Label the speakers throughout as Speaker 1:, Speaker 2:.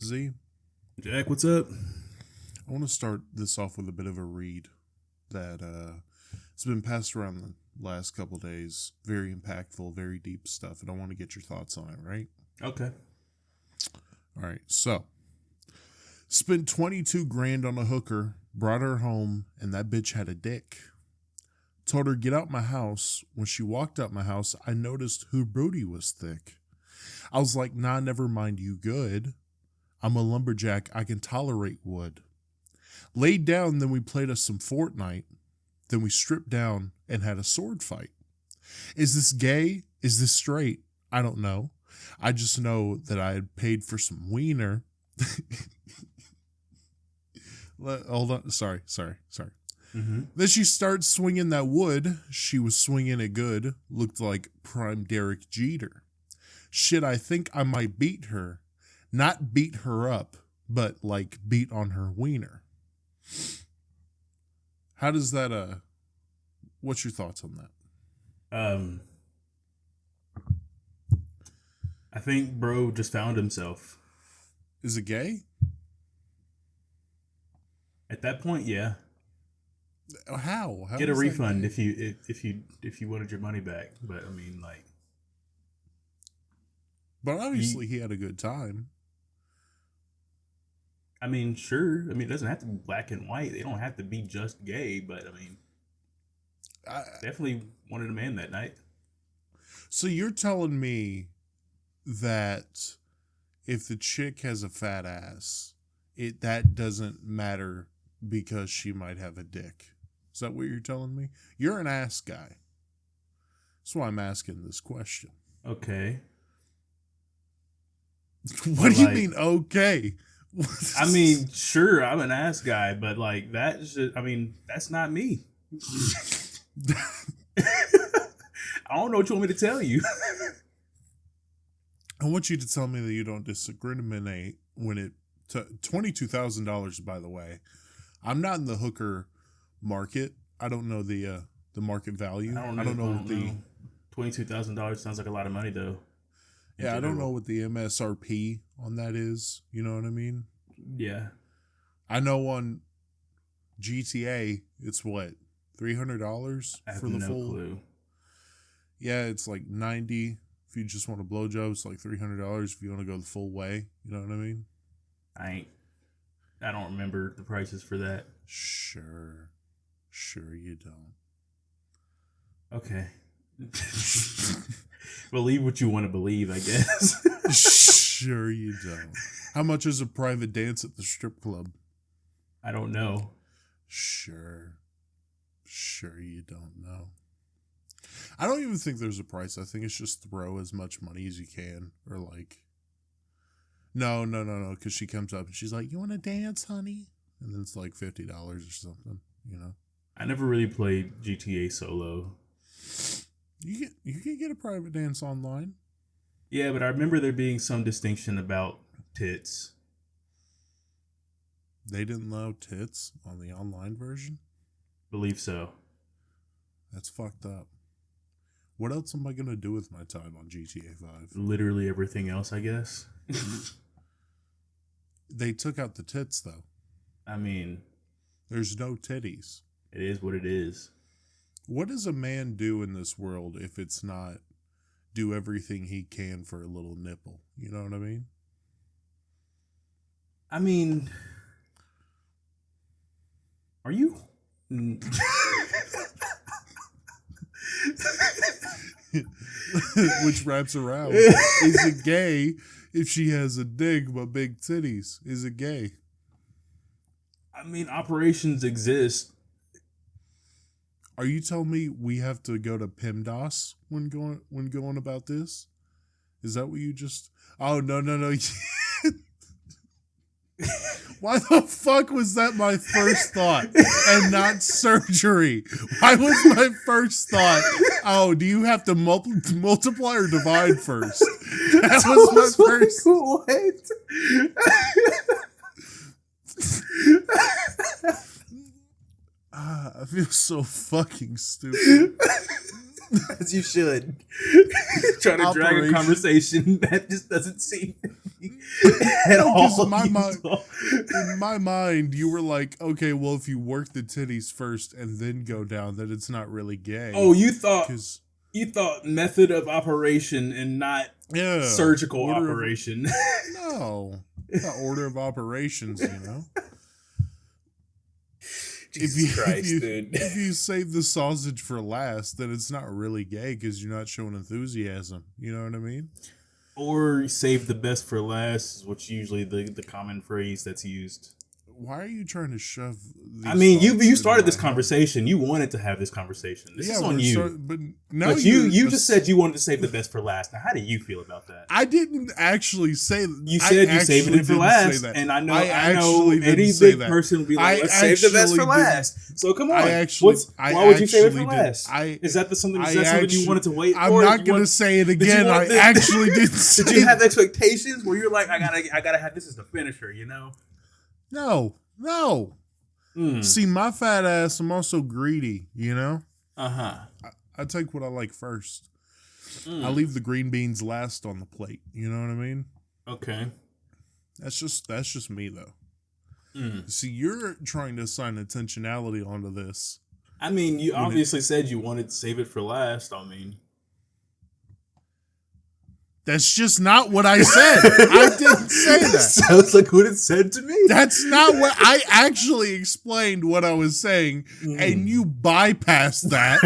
Speaker 1: Z,
Speaker 2: Jack, what's up?
Speaker 1: I want to start this off with a bit of a read that it's been passed around the last couple days. Very impactful, very deep stuff, and I want to get your thoughts on it, right?
Speaker 2: Okay.
Speaker 1: All right, so spent 22 grand on a hooker, brought her home, and that bitch had a dick. Told her, get out my house. When she walked out my house, I noticed her booty was thick. I was like, nah, never mind, you good. I'm a lumberjack. I can tolerate wood. Laid down, then we played us some Fortnite. Then we stripped down and had a sword fight. Is this gay? Is this straight? I don't know. I just know that I had paid for some wiener. Hold on. Sorry.
Speaker 2: Mm-hmm.
Speaker 1: Then she starts swinging that wood. She was swinging it good. Looked like prime Derek Jeter. Shit, I think I might beat her. Not beat her up, but like beat on her wiener. How does that, what's your thoughts on that?
Speaker 2: I think bro just found himself.
Speaker 1: Is it gay?
Speaker 2: At that point, yeah.
Speaker 1: How
Speaker 2: Get a
Speaker 1: is that
Speaker 2: refund
Speaker 1: gay?
Speaker 2: if you wanted your money back. But I mean, like,
Speaker 1: But obviously he had a good time.
Speaker 2: I mean, sure. I mean, it doesn't have to be black and white. They don't have to be just gay. But I mean, definitely wanted a man that night.
Speaker 1: So you're telling me that if the chick has a fat ass, that doesn't matter because she might have a dick. Is that what you're telling me? You're an ass guy. That's why I'm asking this question.
Speaker 2: Okay.
Speaker 1: What do you mean, okay?
Speaker 2: I mean, sure, I'm an ass guy, but like that's just, I mean, that's not me. I don't know what you want me to tell you.
Speaker 1: I want you to tell me that you don't discriminate when it $22,000. By the way, I'm not in the hooker market. I don't know the market value. I don't know what the
Speaker 2: $22,000 sounds like a lot of money though.
Speaker 1: Yeah, I don't know what the MSRP on that is. You know what I mean?
Speaker 2: Yeah.
Speaker 1: I know on GTA it's what $300 for the full.
Speaker 2: Clue.
Speaker 1: Yeah, it's like 90. If you just want a blowjob, it's like $300 if you want to go the full way. You know what I mean?
Speaker 2: I don't remember the prices for that.
Speaker 1: Sure you don't.
Speaker 2: Okay. Believe what you want to believe, I guess.
Speaker 1: Sure you don't. How much is a private dance at the strip club?
Speaker 2: I don't know.
Speaker 1: Sure you don't know. I don't even think there's a price. I think it's just throw as much money as you can. Or like, no. Because she comes up and she's like, you want to dance, honey? And then it's like $50 or something, you know?
Speaker 2: I never really played GTA solo.
Speaker 1: You can get a private dance online.
Speaker 2: Yeah, but I remember there being some distinction about tits.
Speaker 1: They didn't allow tits on the online version?
Speaker 2: Believe so.
Speaker 1: That's fucked up. What else am I going to do with my time on GTA 5?
Speaker 2: Literally everything else, I guess.
Speaker 1: They took out the tits, though.
Speaker 2: I mean,
Speaker 1: there's no titties.
Speaker 2: It is what it is.
Speaker 1: What does a man do in this world if it's not do everything he can for a little nipple? You know what I mean?
Speaker 2: I mean, are you?
Speaker 1: Which wraps around. Is it gay if she has a dick but big titties? Is it gay?
Speaker 2: I mean, operations exist.
Speaker 1: Are you telling me we have to go to PEMDAS when going about this? Is that what you just... Oh, no. Why the fuck was that my first thought and not surgery? Why was my first thought, oh, do you have to multiply or divide first? That was my first...
Speaker 2: What?
Speaker 1: I feel so fucking stupid.
Speaker 2: As you should. Trying to drag a conversation that just doesn't seem at all.
Speaker 1: Because in my mind, you were like, okay, well, if you work the titties first and then go down, then it's not really gay.
Speaker 2: Oh, you thought method of operation and not surgical operation.
Speaker 1: No, not order of operations.
Speaker 2: Jesus Christ, dude.
Speaker 1: If you save the sausage for last, then it's not really gay because you're not showing enthusiasm. You know what I mean?
Speaker 2: Or save the best for last, which is usually the common phrase that's used.
Speaker 1: Why are you trying to shove these
Speaker 2: I mean, you started this conversation. You wanted to have this conversation. This is on you.
Speaker 1: But now
Speaker 2: you just said you wanted to save the best for last. Now, how do you feel about that?
Speaker 1: I didn't actually say that.
Speaker 2: You said you saved it for last. And I know any big person would be like, let's save the best for last. So come on. Why would you save it for last? Is that something you wanted to wait for?
Speaker 1: I'm not going to say it again. I actually did say it.
Speaker 2: Did you have expectations where you're like, I gotta have this as the finisher,
Speaker 1: No. See, my fat ass, I'm also greedy,
Speaker 2: Uh-huh.
Speaker 1: I take what I like first. I leave the green beans last on the plate. You know what I mean?
Speaker 2: Okay.
Speaker 1: That's just me, though. See, you're trying to assign intentionality onto this.
Speaker 2: I mean, you obviously said you wanted to save it for last. I mean...
Speaker 1: That's just not what I said. I didn't say that.
Speaker 2: Sounds like what it said to me.
Speaker 1: That's not what I actually explained what I was saying, and you bypassed that.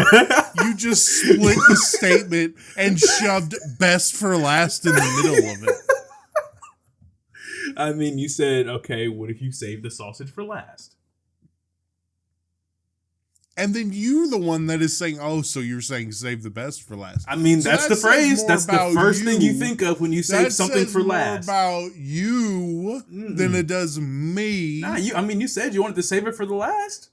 Speaker 1: You just split the statement and shoved best for last in the middle of it.
Speaker 2: I mean, you said, okay, what if you save the sausage for last?
Speaker 1: And then you're the one that is saying, oh, so you're saying save the best for last.
Speaker 2: I mean, that's the phrase. That's the first thing you think of when you save something for last.
Speaker 1: More about you than it does me.
Speaker 2: Nah, you said you wanted to save it for the last.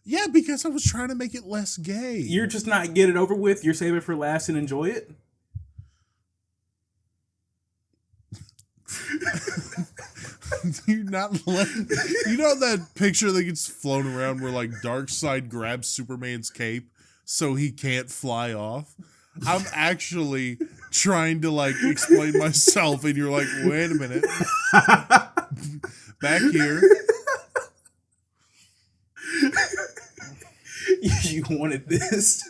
Speaker 1: Yeah, because I was trying to make it less gay.
Speaker 2: You're just not get it over with. You're saving it for last and enjoy it.
Speaker 1: You're not letting, that picture that gets flown around where like Darkseid grabs Superman's cape so he can't fly off? I'm actually trying to like explain myself and you're like, wait a minute. Back here.
Speaker 2: You wanted this.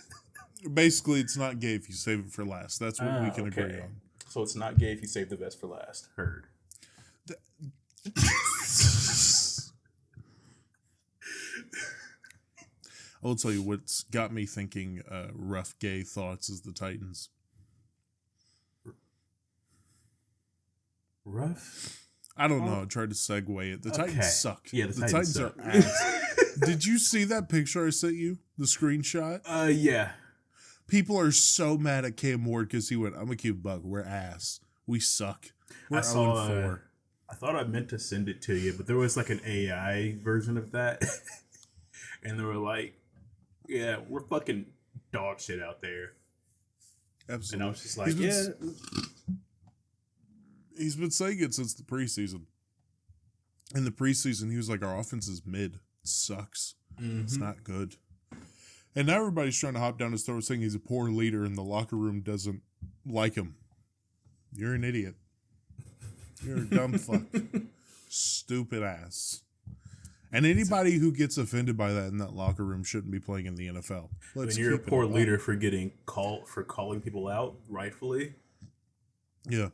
Speaker 1: Basically, it's not gay if you save it for last. That's what we can agree on.
Speaker 2: So it's not gay if you save the best for last. Heard.
Speaker 1: I will tell you what's got me thinking rough gay thoughts is the Titans.
Speaker 2: Rough?
Speaker 1: I don't know. I tried to segue it. The Titans suck.
Speaker 2: Yeah, the Titans
Speaker 1: are ass. Did you see that picture I sent you? The screenshot?
Speaker 2: Yeah.
Speaker 1: People are so mad at Cam Ward because he went, I'm a cute bug. We're ass. We suck. We're 0-4.
Speaker 2: I thought I meant to send it to you, but there was like an AI version of that. And they were like, yeah, we're fucking dog shit out there.
Speaker 1: Absolutely.
Speaker 2: And I was just like,
Speaker 1: He's been saying it since the preseason. In the preseason, he was like, our offense is mid. It sucks. It's not good. And now everybody's trying to hop down his throat saying he's a poor leader and the locker room doesn't like him. You're an idiot. You're a dumb fuck. Stupid ass. And anybody who gets offended by that in that locker room shouldn't be playing in the NFL.
Speaker 2: And you're a poor leader for calling people out, rightfully.
Speaker 1: Yeah.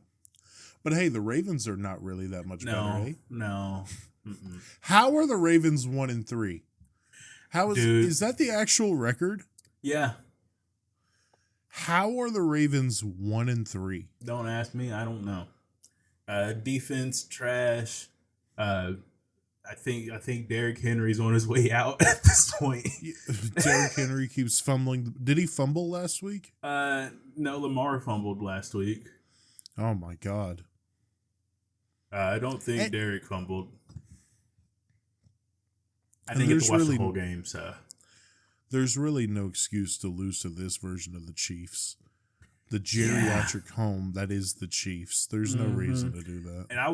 Speaker 1: But hey, the Ravens are not really that much better, eh?
Speaker 2: No.
Speaker 1: How are the Ravens 1-3? Is that the actual record?
Speaker 2: Yeah.
Speaker 1: How are the Ravens 1-3?
Speaker 2: Don't ask me. I don't know. Defense trash. I think Derrick Henry's on his way out at this point.
Speaker 1: Derrick Henry keeps fumbling. Did he fumble last week?
Speaker 2: No, Lamar fumbled last week.
Speaker 1: Oh my God.
Speaker 2: I don't think Derrick fumbled. I didn't get to watch the whole game, so.
Speaker 1: There's really no excuse to lose to this version of the Chiefs. The geriatric home that is the Chiefs. There's no reason to do that.
Speaker 2: And I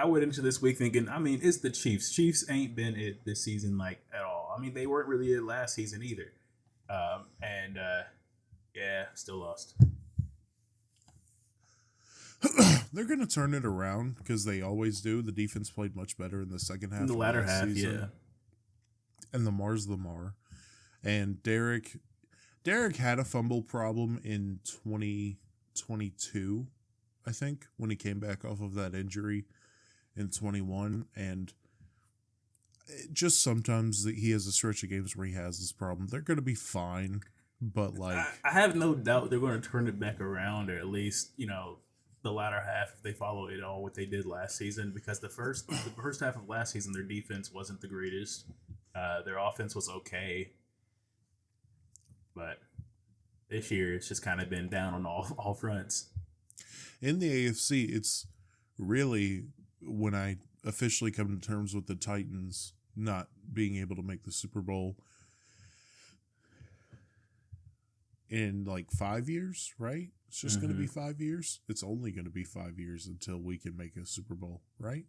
Speaker 2: went into this week thinking, I mean, it's the Chiefs. Chiefs ain't been it this season, like, at all. I mean, they weren't really it last season either. Still lost.
Speaker 1: They're going to turn it around because they always do. The defense played much better in the second half.
Speaker 2: In the latter half,
Speaker 1: season.
Speaker 2: Yeah.
Speaker 1: And Lamar's Lamar. And Derek had a fumble problem in 2022, I think, when he came back off of that injury in 21. And just sometimes he has a stretch of games where he has this problem. They're going to be fine. But I
Speaker 2: have no doubt they're going to turn it back around, or at least, the latter half, if they follow it all what they did last season, because the first half of last season, their defense wasn't the greatest. Their offense was okay. But this year, it's just kind of been down on all fronts.
Speaker 1: In the AFC, it's really, when I officially come to terms with the Titans not being able to make the Super Bowl in 5 years, right? It's just going to be 5 years. It's only going to be 5 years until we can make a Super Bowl, right?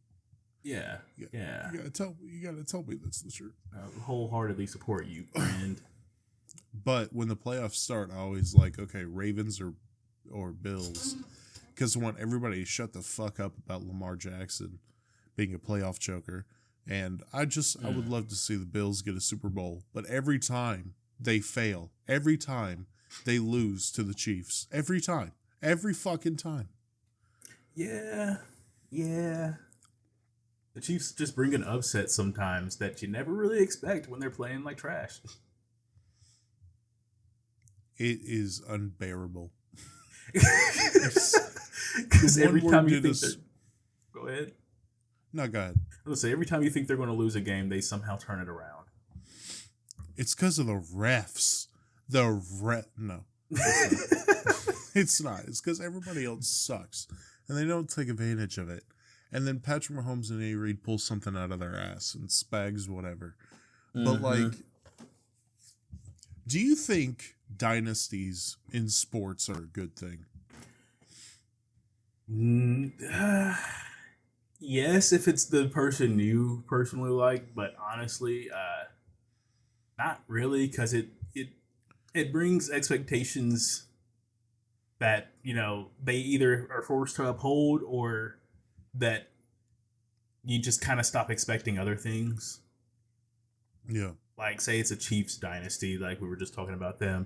Speaker 2: Yeah.
Speaker 1: You gotta tell me that's the truth.
Speaker 2: Wholeheartedly support you, friend.
Speaker 1: But when the playoffs start, I always okay, Ravens or Bills, because I want everybody to shut the fuck up about Lamar Jackson being a playoff choker. And I would love to see the Bills get a Super Bowl, but every time they fail, every time they lose to the Chiefs, every fucking time.
Speaker 2: Yeah. The Chiefs just bring an upset sometimes that you never really expect when they're playing like trash.
Speaker 1: It is unbearable.
Speaker 2: Because every time you think go ahead.
Speaker 1: No, go ahead.
Speaker 2: I was gonna say, every time you think they're going to lose a game, they somehow turn it around.
Speaker 1: It's because of the refs. No. It's not. It's because everybody else sucks. And they don't take advantage of it. And then Patrick Mahomes and A. Reid pull something out of their ass and Spags, whatever. But do you think dynasties in sports are a good thing?
Speaker 2: Yes, if it's the person you personally like, but honestly, not really, because it brings expectations that they either are forced to uphold, or that you just kind of stop expecting other things.
Speaker 1: Yeah.
Speaker 2: Like, say it's a Chiefs dynasty, like we were just talking about them.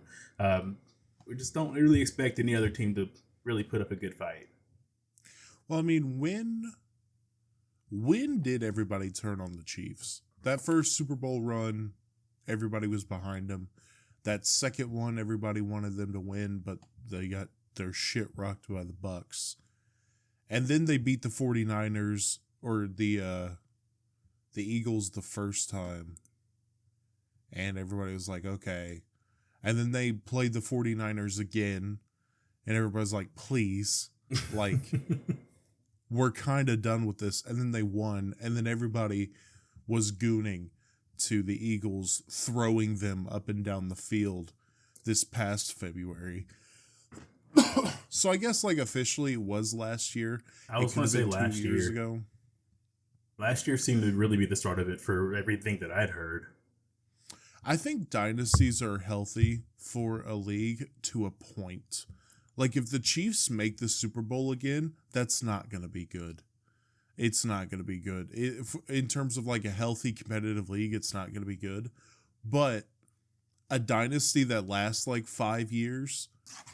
Speaker 2: We just don't really expect any other team to really put up a good fight.
Speaker 1: Well, I mean, when did everybody turn on the Chiefs? That first Super Bowl run, everybody was behind them. That second one, everybody wanted them to win, but they got their shit rocked by the Bucks. And then they beat the 49ers or the Eagles the first time. And everybody was like, okay. And then they played the 49ers again. And everybody's like, please. We're kind of done with this. And then they won. And then everybody was gooning to the Eagles, throwing them up and down the field this past February. So I guess officially it was last year.
Speaker 2: I was going to say
Speaker 1: 2 years ago.
Speaker 2: Last year seemed to really be the start of it for everything that I'd heard.
Speaker 1: I think dynasties are healthy for a league to a point. If the Chiefs make the Super Bowl again, that's not going to be good. It's not going to be good. In terms of a healthy competitive league, it's not going to be good. But a dynasty that lasts 5 years,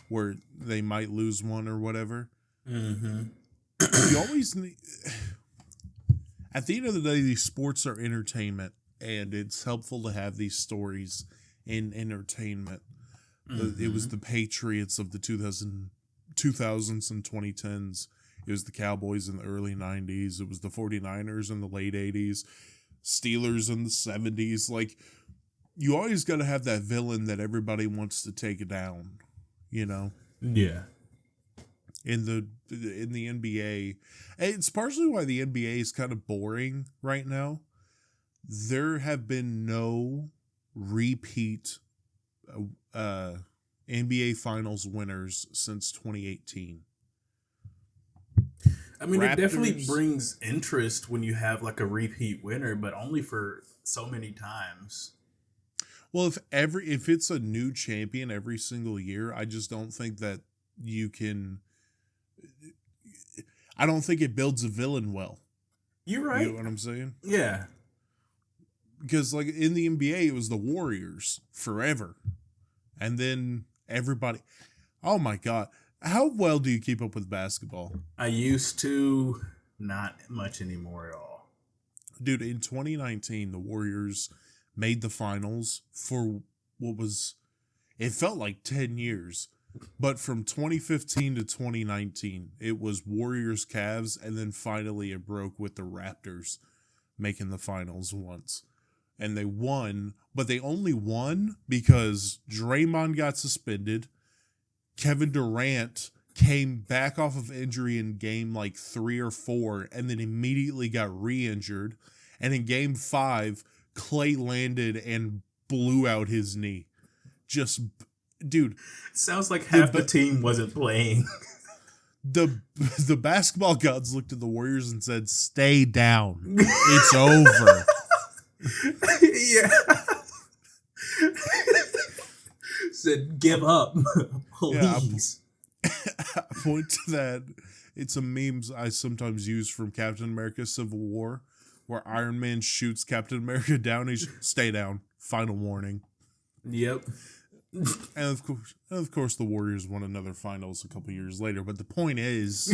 Speaker 1: where they might lose one or whatever, you always need... At the end of the day, these sports are entertainment, and it's helpful to have these stories in entertainment. It was the Patriots of the 2000s and 2010s. It was the Cowboys in the early 90s. It was the 49ers in the late 80s. Steelers in the 70s. You always got to have that villain that everybody wants to take down,
Speaker 2: Yeah.
Speaker 1: In the NBA. It's partially why the NBA is kind of boring right now. There have been no repeat NBA Finals winners since 2018.
Speaker 2: I mean, Raptors, it definitely brings interest when you have a repeat winner, but only for so many times.
Speaker 1: Well, if it's a new champion every single year, I just don't think that you can. I don't think it builds a villain well.
Speaker 2: You're right.
Speaker 1: You know what I'm saying?
Speaker 2: Yeah.
Speaker 1: Because like in the NBA, it was the Warriors forever. And then everybody. Oh my God. How well do you keep up with basketball?
Speaker 2: I used to, not much anymore at all.
Speaker 1: Dude, in 2019, the Warriors made the finals for what was, it felt like 10 years. But from 2015 to 2019, it was Warriors Cavs, and then finally it broke with the Raptors making the finals once. And they won, but they only won because Draymond got suspended. Kevin Durant came back off of injury in game like 3 or 4 and then immediately got re-injured. And in game 5, Clay landed and blew out his knee. Just, dude.
Speaker 2: Sounds like half the team wasn't playing.
Speaker 1: The basketball gods looked at the Warriors and said, "Stay down. It's over."
Speaker 2: Yeah. Said, "Give up, please."
Speaker 1: Yeah, I point to that. It's a memes I sometimes use from Captain America Civil War, where Iron Man shoots Captain America down. He's stay down. Final warning.
Speaker 2: Yep.
Speaker 1: And of course, the Warriors won another finals a couple years later. But the point is,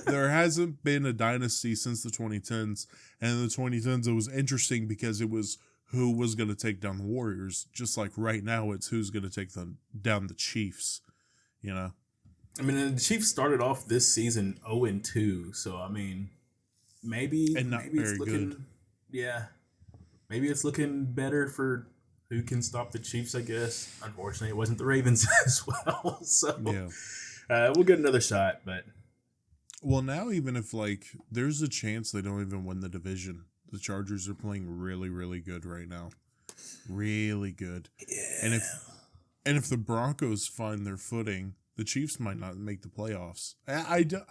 Speaker 1: there hasn't been a dynasty since the 2010s. And in the 2010s, it was interesting because it was who was going to take down the Warriors. Just like right now, it's who's going to take down the Chiefs. You know?
Speaker 2: I mean, the Chiefs started off this season 0-2. So, I mean, maybe it's looking good. Yeah. Maybe it's looking better for who can stop the Chiefs, I guess. Unfortunately, it wasn't the Ravens as well. So yeah. We'll get another shot, but
Speaker 1: well, now even if like there's a chance they don't even win the division, the Chargers are playing really, really good right now, really good.
Speaker 2: Yeah.
Speaker 1: And if the Broncos find their footing, the Chiefs might not make the playoffs.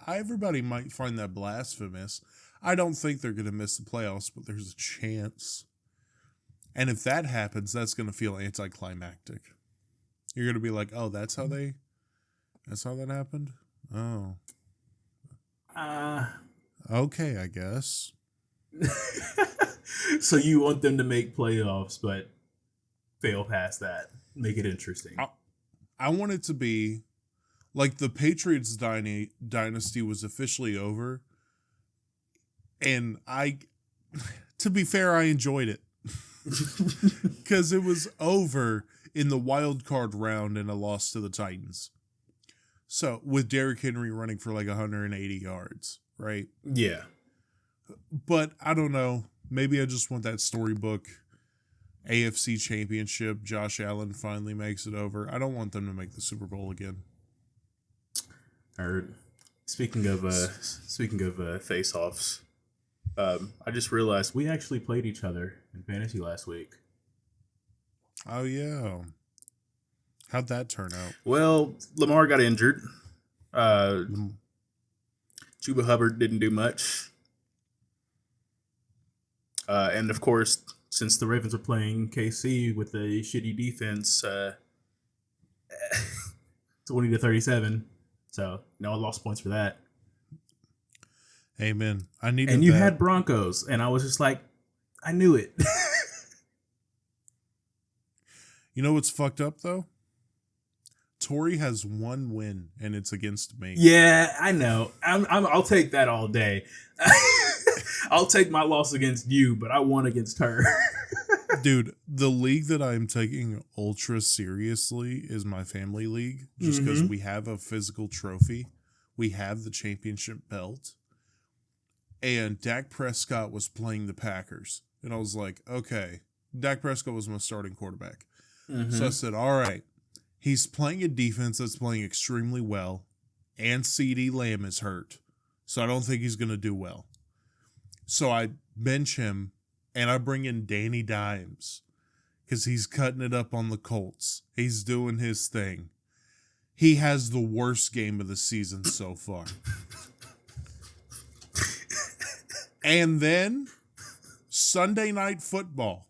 Speaker 1: Everybody might find that blasphemous. I don't think they're going to miss the playoffs, but there's a chance. And if that happens, that's going to feel anticlimactic. You're going to be like, "Oh, that's how that happened?" Oh. Okay, I guess.
Speaker 2: So you want them to make playoffs, but fail past that. Make it interesting.
Speaker 1: I want it to be like the Patriots dynasty was officially over. And to be fair, I enjoyed it. Because it was over in the wild card round and a loss to the Titans. So with Derrick Henry running for like 180 yards, right?
Speaker 2: Yeah.
Speaker 1: But I don't know. Maybe I just want that storybook AFC championship. Josh Allen finally makes it over. I don't want them to make the Super Bowl again.
Speaker 2: Heard. Speaking of face-offs, I just realized we actually played each other in fantasy last week.
Speaker 1: Oh, yeah. How'd that turn out?
Speaker 2: Well, Lamar got injured. Chuba Hubbard didn't do much. And, of course, since the Ravens were playing KC with a shitty defense, 20-37. So, no, I lost points for that.
Speaker 1: Amen. I needed
Speaker 2: And you
Speaker 1: that.
Speaker 2: had Broncos, and I was just like, I knew it.
Speaker 1: You know what's fucked up, though? Tori has one win, and it's against me.
Speaker 2: Yeah, I know. I'll take that all day. I'll take my loss against you, but I won against her.
Speaker 1: Dude, the league that I'm taking ultra seriously is my family league, just because we have a physical trophy. We have the championship belt. And Dak Prescott was playing the Packers. And I was like, okay, Dak Prescott was my starting quarterback. So I said, all right, he's playing a defense that's playing extremely well, and CeeDee Lamb is hurt. So I don't think he's going to do well. So I bench him, and I bring in Danny Dimes because he's cutting it up on the Colts. He's doing his thing. He has the worst game of the season so far. And then Sunday Night Football.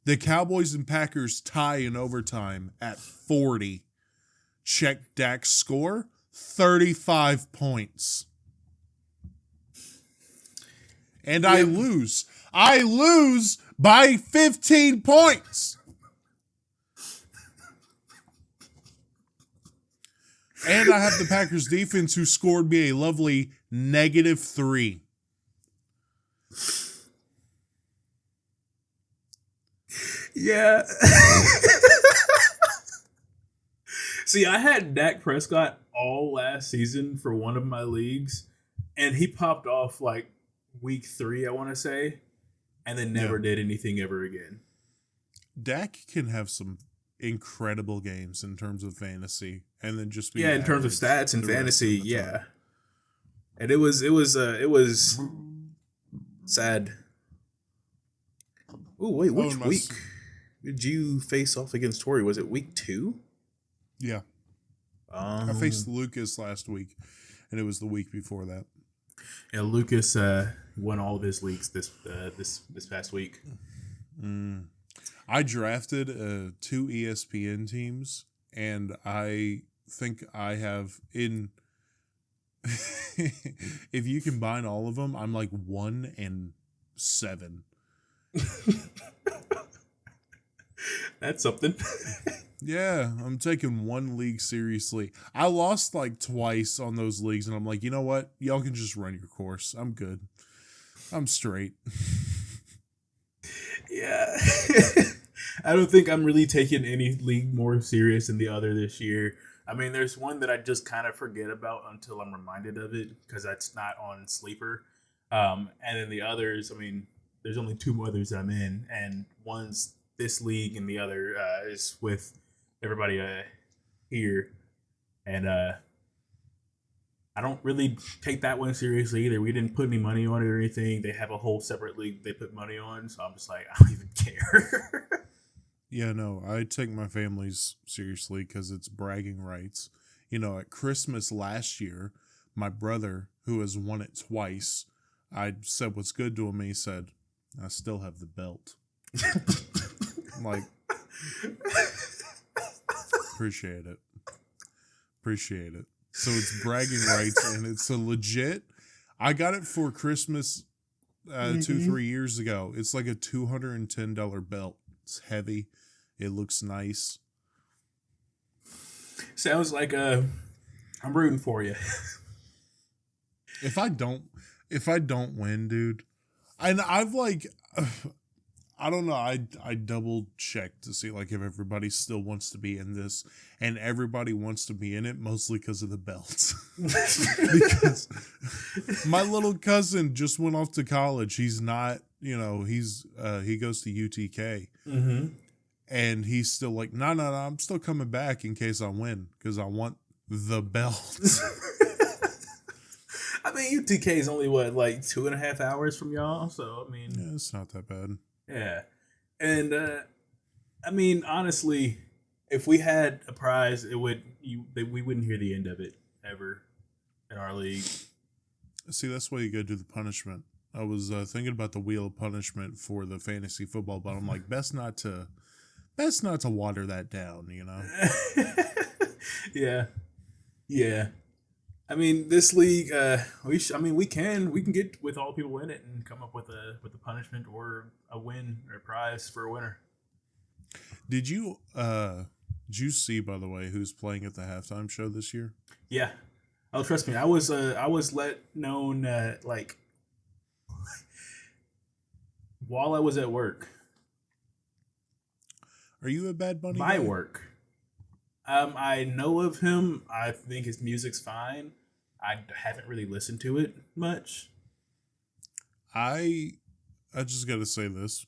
Speaker 1: The Cowboys and Packers tie in overtime at 40. Check Dak's score, 35 points. And I lose. I lose by 15 points. And I have the Packers defense who scored me a lovely -3.
Speaker 2: Yeah. See, I had Dak Prescott all last season for one of my leagues, and he popped off like week 3, I want to say, and then never did anything ever again.
Speaker 1: Dak can have some incredible games in terms of fantasy, and then just be
Speaker 2: in terms of stats and fantasy, yeah. And it was sad. Oh wait, which week did you face off against Tori? Was it week 2?
Speaker 1: Yeah. I faced Lucas last week, and it was the week before that.
Speaker 2: Yeah, Lucas won all of his leagues this past week.
Speaker 1: I drafted 2 ESPN teams, and I think I have in. If you combine all of them, I'm like 1-7.
Speaker 2: That's something.
Speaker 1: Yeah, I'm taking one league seriously. I lost like twice on those leagues, and I'm like, you know what? Y'all can just run your course. I'm good. I'm straight.
Speaker 2: Yeah. I don't think I'm really taking any league more serious than the other this year. I mean, there's one that I just kind of forget about until I'm reminded of it because that's not on Sleeper. And then the others, I mean, there's only 2 others that I'm in, and one's this league and the other is with everybody here. And I don't really take that one seriously either. We didn't put any money on it or anything. They have a whole separate league they put money on, so I'm just like, I don't even care.
Speaker 1: Yeah, no, I take my family's seriously because it's bragging rights. You know, at Christmas last year, my brother, who has won it twice, I said what's good to him. He said, I still have the belt. I'm like, appreciate it. Appreciate it. So it's bragging rights, and it's a legit. I got it for Christmas 2-3 years ago. It's like a $210 belt. It's heavy. It looks nice.
Speaker 2: Sounds like I'm rooting for you.
Speaker 1: If I don't win, dude, and I've like, I don't know. I double checked to see like if everybody still wants to be in this, and everybody wants to be in it mostly because of the belts. Because my little cousin just went off to college. He's not, he goes to UTK.
Speaker 2: Mm-hmm.
Speaker 1: And he's still like, no, I'm still coming back in case I win because I want the belt.
Speaker 2: I mean, UTK is only, what, like 2.5 hours from y'all? So, I mean...
Speaker 1: Yeah, it's not that bad.
Speaker 2: Yeah. And, I mean, honestly, if we had a prize, we wouldn't hear the end of it ever in our league.
Speaker 1: See, that's why you go do the punishment. I was thinking about the wheel of punishment for the fantasy football, but I'm like, best not to water that down,
Speaker 2: Yeah. I mean, this league, we can get with all the people in it and come up with a punishment or a win or a prize for a winner.
Speaker 1: Did you see, by the way, who's playing at the halftime show this year?
Speaker 2: Yeah. Oh, trust me, I was let known like while I was at work.
Speaker 1: Are you a Bad Bunny
Speaker 2: My
Speaker 1: guy?
Speaker 2: work. I know of him. I think his music's fine. I haven't really listened to it much.
Speaker 1: I just got to say this,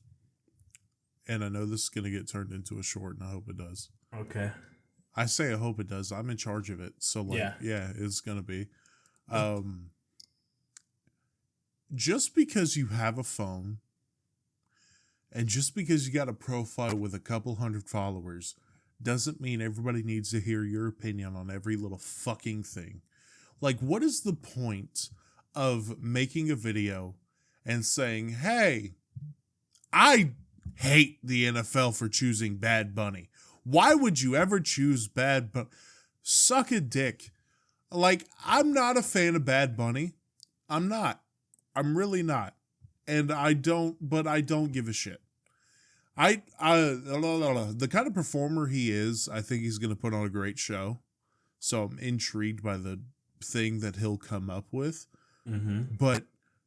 Speaker 1: and I know this is going to get turned into a short, and I hope it does.
Speaker 2: Okay.
Speaker 1: I say I hope it does. I'm in charge of it, so yeah, it's going to be. Just because you have a phone, and just because you got a profile with a couple hundred followers, doesn't mean everybody needs to hear your opinion on every little fucking thing. Like, what is the point of making a video and saying, hey, I hate the NFL for choosing Bad Bunny. Why would you ever choose Bad Bunny? Suck a dick. Like, I'm not a fan of Bad Bunny. I'm not. I'm really not. and I don't give a shit. The kind of performer he is, I think he's going to put on a great show. So I'm intrigued by the thing that he'll come up with.
Speaker 2: Mm-hmm.
Speaker 1: But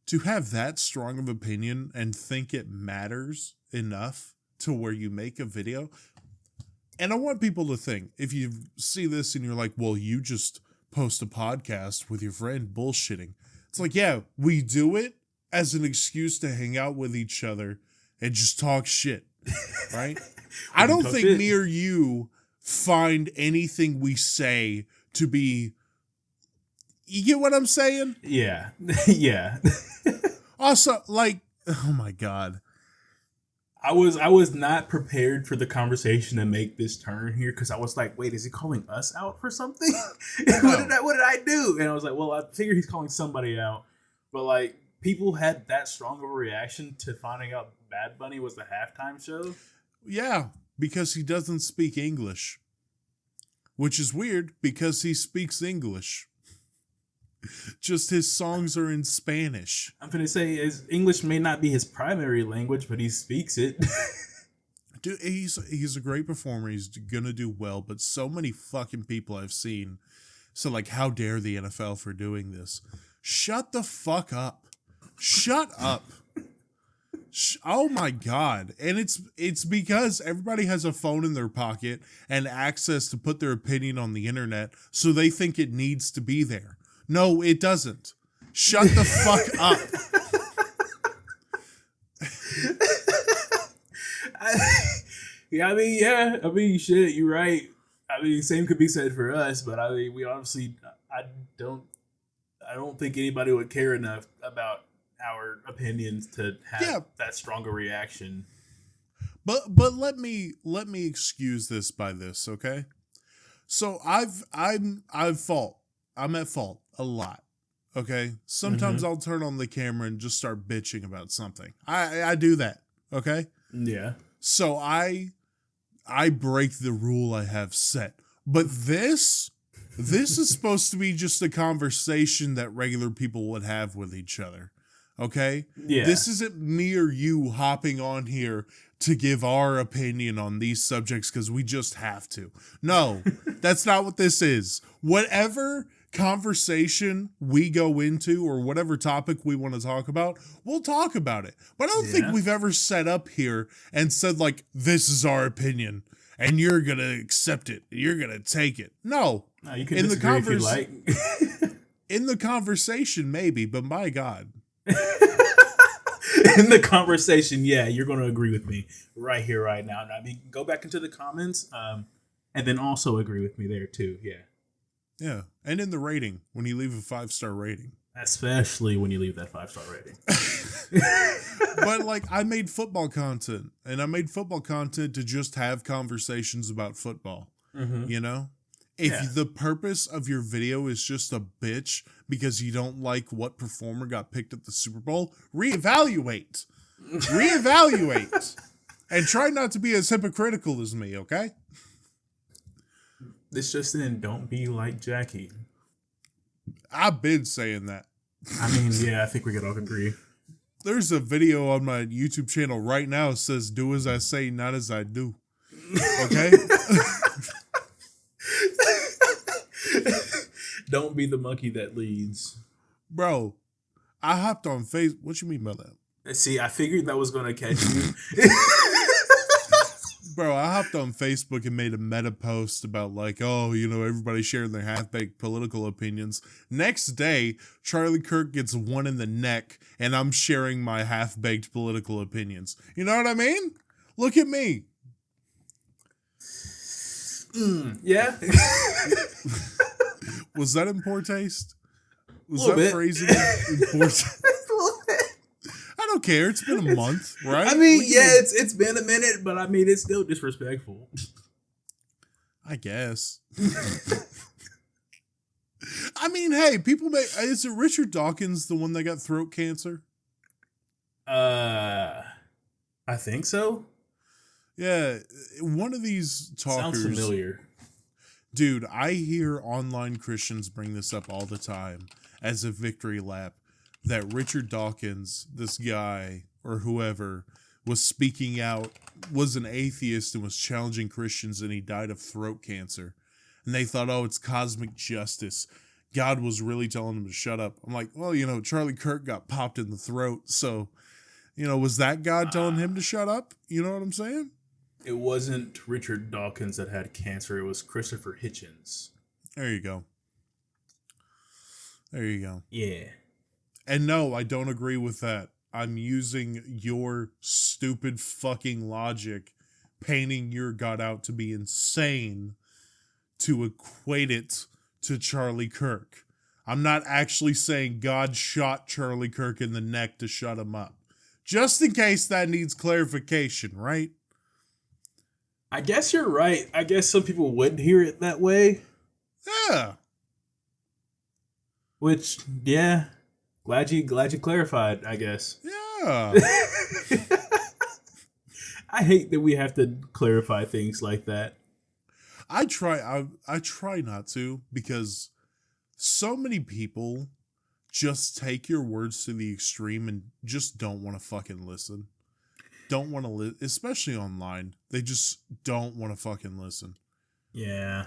Speaker 1: to have that strong of opinion and think it matters enough to where you make a video. And I want people to think, if you see this and you're like, well, you just post a podcast with your friend bullshitting. It's like, yeah, we do it as an excuse to hang out with each other and just talk shit, right? I don't think me or you find anything we say to be... You get what I'm saying?
Speaker 2: Yeah. Yeah.
Speaker 1: Also, like, oh my God.
Speaker 2: I was not prepared for the conversation to make this turn here because I was like, wait, is he calling us out for something? What did I do? And I was like, well, I figure he's calling somebody out. But like, people had that strong of a reaction to finding out Bad Bunny was the halftime show.
Speaker 1: Yeah, because he doesn't speak English. Which is weird because he speaks English. Just his songs are in Spanish.
Speaker 2: I'm going to say his English may not be his primary language, but he speaks it.
Speaker 1: Dude, he's a great performer. He's going to do well, but so many fucking people I've seen. So like, how dare the NFL for doing this? Shut the fuck up. Shut up. Oh my God. And it's because everybody has a phone in their pocket and access to put their opinion on the internet, so they think it needs to be there. No, it doesn't. Shut the fuck up.
Speaker 2: I mean, shit, you're right. I mean, same could be said for us, but I mean, we obviously, I don't think anybody would care enough about our opinions to have that stronger reaction.
Speaker 1: But let me excuse this by this, okay? So I'm at fault a lot. Okay? Sometimes I'll turn on the camera and just start bitching about something. I do that, okay?
Speaker 2: Yeah.
Speaker 1: So I break the rule I have set. But this is supposed to be just a conversation that regular people would have with each other. Okay?
Speaker 2: Yeah.
Speaker 1: This isn't me or you hopping on here to give our opinion on these subjects because we just have to. No, that's not what this is. Whatever conversation we go into or whatever topic we want to talk about, we'll talk about it. But I don't think we've ever set up here and said, like, this is our opinion and you're going to accept it. You're going to take it. No.
Speaker 2: You can disagree if you like.
Speaker 1: In the conversation, maybe, but my God.
Speaker 2: In the conversation, yeah, you're going to agree with me right here, right now. I mean, go back into the comments and then also agree with me there, too. Yeah.
Speaker 1: Yeah. And in the rating, when you leave a 5-star rating.
Speaker 2: Especially when you leave that 5-star rating.
Speaker 1: But like, I made football content, and I made football content to just have conversations about football. You know? If the purpose of your video is just a bitch because you don't like what performer got picked at the Super Bowl, reevaluate. And try not to be as hypocritical as me, okay?
Speaker 2: This just in, don't be like Jackie.
Speaker 1: I've been saying that.
Speaker 2: I mean, yeah, I think we could all agree.
Speaker 1: There's a video on my YouTube channel right now that says, do as I say, not as I do. Okay?
Speaker 2: Don't be the monkey that leads.
Speaker 1: Bro, I hopped on Facebook. What you mean by that?
Speaker 2: See, I figured that was going to catch you.
Speaker 1: Bro, I hopped on Facebook and made a meta post about like, oh, you know, everybody sharing their half-baked political opinions. Next day, Charlie Kirk gets one in the neck and I'm sharing my half-baked political opinions. You know what I mean? Look at me.
Speaker 2: Yeah.
Speaker 1: Was that in poor taste? Was
Speaker 2: that
Speaker 1: phrasing in poor taste? I don't care. It's been a month, right?
Speaker 2: I mean, it's been a minute, but I mean, it's still disrespectful.
Speaker 1: I guess. I mean, hey, people may... Is it Richard Dawkins, the one that got throat cancer?
Speaker 2: I think so.
Speaker 1: Yeah, one of these talkers...
Speaker 2: Sounds familiar.
Speaker 1: Dude, I hear online Christians bring this up all the time as a victory lap. that Richard Dawkins, this guy or whoever, was speaking out, was an atheist and was challenging Christians, and he died of throat cancer. And they thought, oh, it's cosmic justice. God was really telling him to shut up. I'm like, well, Charlie Kirk got popped in the throat. So, was that God telling him to shut up? You know what I'm saying?
Speaker 2: It wasn't Richard Dawkins that had cancer. It was Christopher Hitchens.
Speaker 1: There you go. There you go.
Speaker 2: Yeah.
Speaker 1: And no, I don't agree with that. I'm using your stupid fucking logic, painting your God out to be insane, to equate it to Charlie Kirk. I'm not actually saying God shot Charlie Kirk in the neck to shut him up. Just in case that needs clarification, right?
Speaker 2: I guess you're right. I guess some people would hear it that way.
Speaker 1: Yeah.
Speaker 2: Which, yeah. Glad you clarified, I guess.
Speaker 1: Yeah.
Speaker 2: I hate that we have to clarify things like that.
Speaker 1: I try not to, because so many people just take your words to the extreme and just don't want to fucking listen. Don't want to especially online. They just don't want to fucking listen.
Speaker 2: Yeah.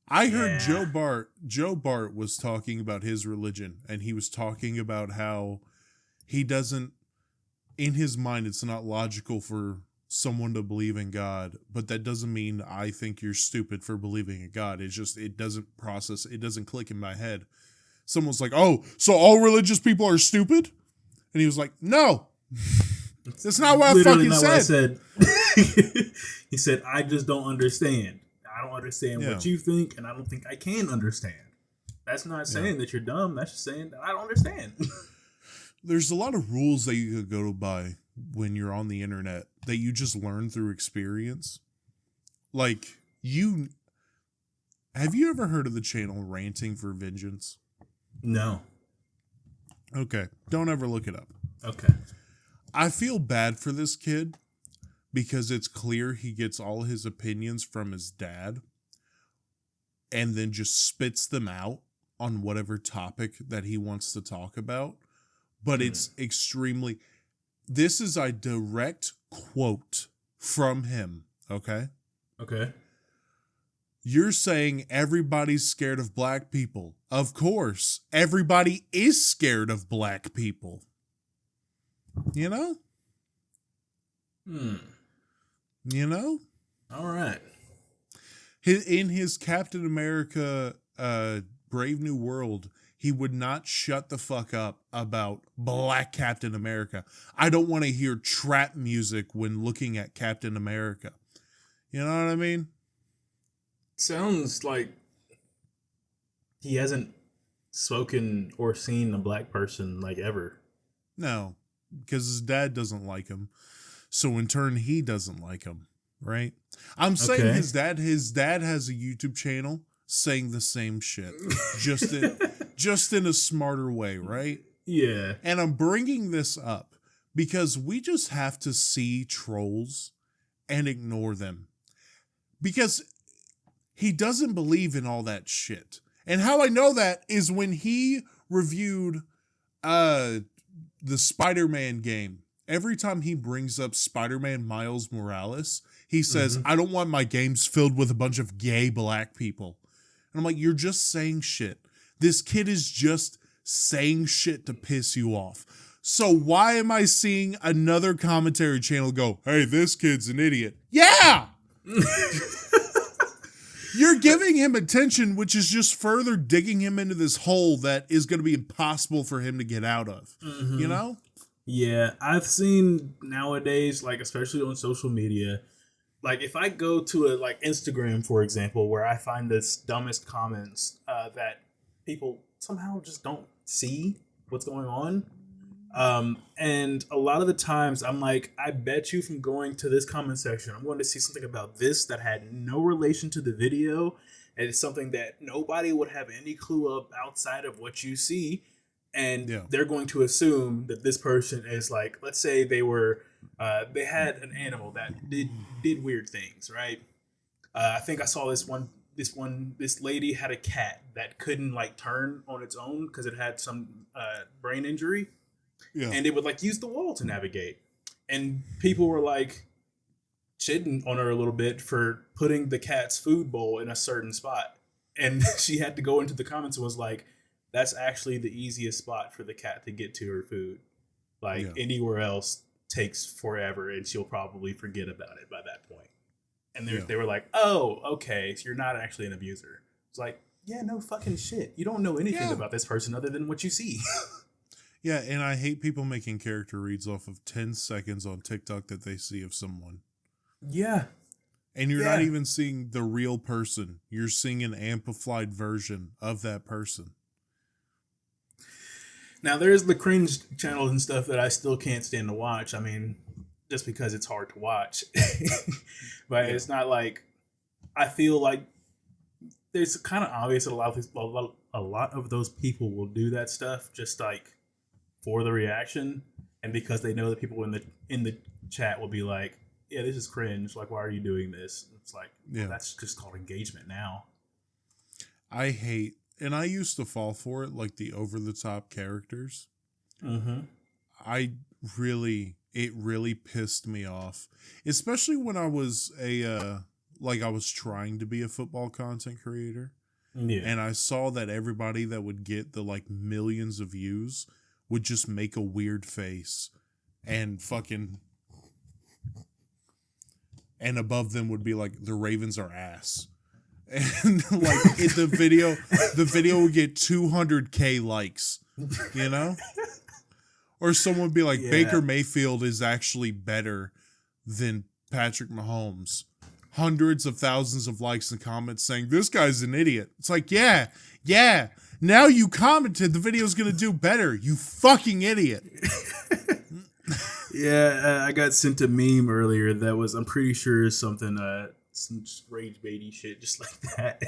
Speaker 1: I heard Joe Bart was talking about his religion, and he was talking about how he doesn't, in his mind, it's not logical for someone to believe in God, but that doesn't mean I think you're stupid for believing in God. It's just, it doesn't click in my head. Someone's like, oh, so all religious people are stupid? And he was like, no. That's not what
Speaker 2: Literally
Speaker 1: I fucking said.
Speaker 2: What I said. He said, I just don't understand. I don't understand what you think, and I don't think I can understand. That's not saying that you're dumb. That's just saying that I don't understand.
Speaker 1: There's a lot of rules that you could go by when you're on the internet that you just learn through experience. Like, have you ever heard of the channel Ranting for Vengeance?
Speaker 2: No.
Speaker 1: Okay. Don't ever look it up.
Speaker 2: Okay.
Speaker 1: I feel bad for this kid because it's clear he gets all his opinions from his dad and then just spits them out on whatever topic that he wants to talk about. But it's extremely... This is a direct quote from him, okay?
Speaker 2: Okay.
Speaker 1: You're saying everybody's scared of black people. Of course, everybody is scared of black people. You know? You know?
Speaker 2: All right.
Speaker 1: In his Captain America Brave New World, he would not shut the fuck up about Black Captain America. I don't want to hear trap music when looking at Captain America. You know what I mean?
Speaker 2: Sounds like he hasn't spoken or seen a black person like ever.
Speaker 1: No, because his dad doesn't like him. So in turn, he doesn't like him, right? I'm saying his dad has a YouTube channel saying the same shit, just in a smarter way, right?
Speaker 2: Yeah.
Speaker 1: And I'm bringing this up because we just have to see trolls and ignore them. Because he doesn't believe in all that shit. And how I know that is when he reviewed the Spider-Man game. Every time he brings up Spider-Man Miles Morales, he says, I don't want my games filled with a bunch of gay black people. And I'm like, you're just saying shit. This kid is just saying shit to piss you off. So why am I seeing another commentary channel go, hey, this kid's an idiot? Yeah! You're giving him attention, which is just further digging him into this hole that is going to be impossible for him to get out of. You know?
Speaker 2: Yeah, I've seen nowadays, like, especially on social media, like, if I go to Instagram, for example, where I find this dumbest comments that people somehow just don't see what's going on. And a lot of the times I'm like, I bet you from going to this comment section, I'm going to see something about this that had no relation to the video. And it's something that nobody would have any clue of outside of what you see. And they're going to assume that this person is like, let's say they had an animal that did weird things, right? I think I saw this one this lady had a cat that couldn't like turn on its own because it had some brain injury,
Speaker 1: Yeah.
Speaker 2: and it would like use the wall to navigate. And people were like shitting on her a little bit for putting the cat's food bowl in a certain spot, and she had to go into the comments and was like, "That's actually the easiest spot for the cat to get to her food. Like anywhere else takes forever, and she'll probably forget about it by that point." And they were like, "Oh, okay, so you're not actually an abuser." It's like, yeah, no fucking shit. You don't know anything about this person other than what you see.
Speaker 1: Yeah, and I hate people making character reads off of 10 seconds on TikTok that they see of someone.
Speaker 2: Yeah.
Speaker 1: And you're not even seeing the real person. You're seeing an amplified version of that person.
Speaker 2: Now, there's the cringe channels and stuff that I still can't stand to watch. I mean, just because it's hard to watch. But it's not like, I feel like there's kind of obvious that a lot of those people will do that stuff just like for the reaction, and because they know that people in the chat will be like, "Yeah, this is cringe. Like, why are you doing this?" It's like, well, that's just called engagement now.
Speaker 1: I hate, and I used to fall for it, like the over the top characters.
Speaker 2: Mm-hmm.
Speaker 1: It really pissed me off, especially when I was I was trying to be a football content creator.
Speaker 2: Yeah.
Speaker 1: And I saw that everybody that would get the like millions of views would just make a weird face and fucking, and above them would be like, "The Ravens are ass." And like the video would get 200K likes, you know? Or someone would be like, "Baker Mayfield is actually better than Patrick Mahomes." Hundreds of thousands of likes and comments saying, "This guy's an idiot." It's like, yeah. Now you commented the video's going to do better, you fucking idiot.
Speaker 2: I got sent a meme earlier that was, I'm pretty sure, something, some rage baity shit just like that.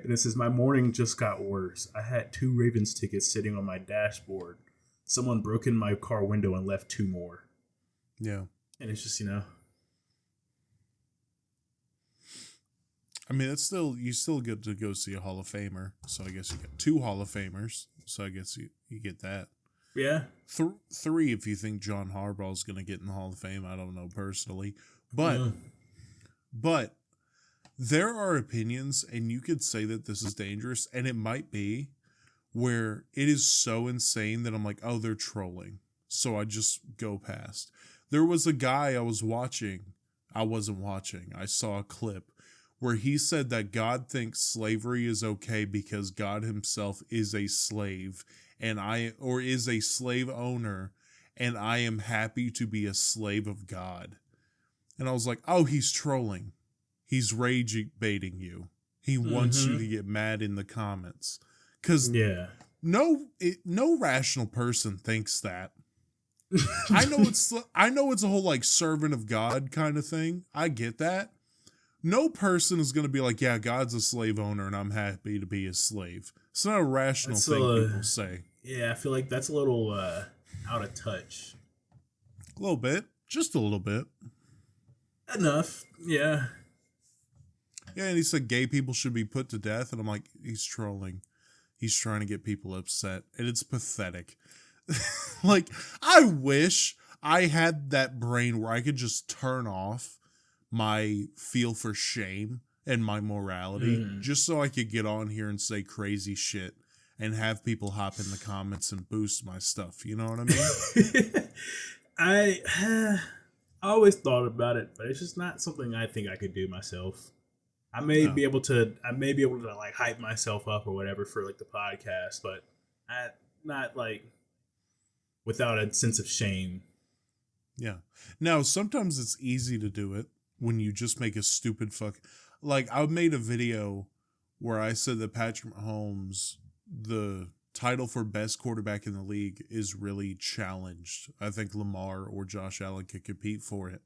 Speaker 2: And it says, "My morning just got worse. I had 2 Ravens tickets sitting on my dashboard. Someone broke in my car window and left 2 more."
Speaker 1: Yeah.
Speaker 2: And it's just, you know.
Speaker 1: I mean, you still get to go see a Hall of Famer. So I guess you get 2 Hall of Famers. So I guess you get that.
Speaker 2: Yeah.
Speaker 1: 3 if you think John Harbaugh is going to get in the Hall of Fame. I don't know personally. But there are opinions, and you could say that this is dangerous, and it might be, where it is so insane that I'm like, oh, they're trolling. So I just go past. There was a guy I wasn't watching. I saw a clip where he said that God thinks slavery is okay because God himself is a slave is a slave owner, and I am happy to be a slave of God. And I was like, oh, he's trolling. He's rage baiting you. He wants you to get mad in the comments. Because no rational person thinks that. I know it's a whole like servant of God kind of thing. I get that. No person is going to be like, yeah, God's a slave owner and I'm happy to be his slave. It's not a rational thing people say.
Speaker 2: Yeah, I feel like that's a little out of touch.
Speaker 1: A little bit. Just a little bit.
Speaker 2: Enough. Yeah.
Speaker 1: Yeah, and he said gay people should be put to death. And I'm like, he's trolling. He's trying to get people upset. And it's pathetic. Like, I wish I had that brain where I could just turn off my feel for shame and my morality just so I could get on here and say crazy shit and have people hop in the comments and boost my stuff. You know what I mean?
Speaker 2: I always thought about it, but it's just not something I think I could do myself. I may be able to like hype myself up or whatever for like the podcast, but not like without a sense of shame.
Speaker 1: Yeah. Now, sometimes it's easy to do it when you just make a stupid like I made a video where I said that Patrick Mahomes, the title for best quarterback in the league, is really challenged. I think Lamar or Josh Allen could compete for it.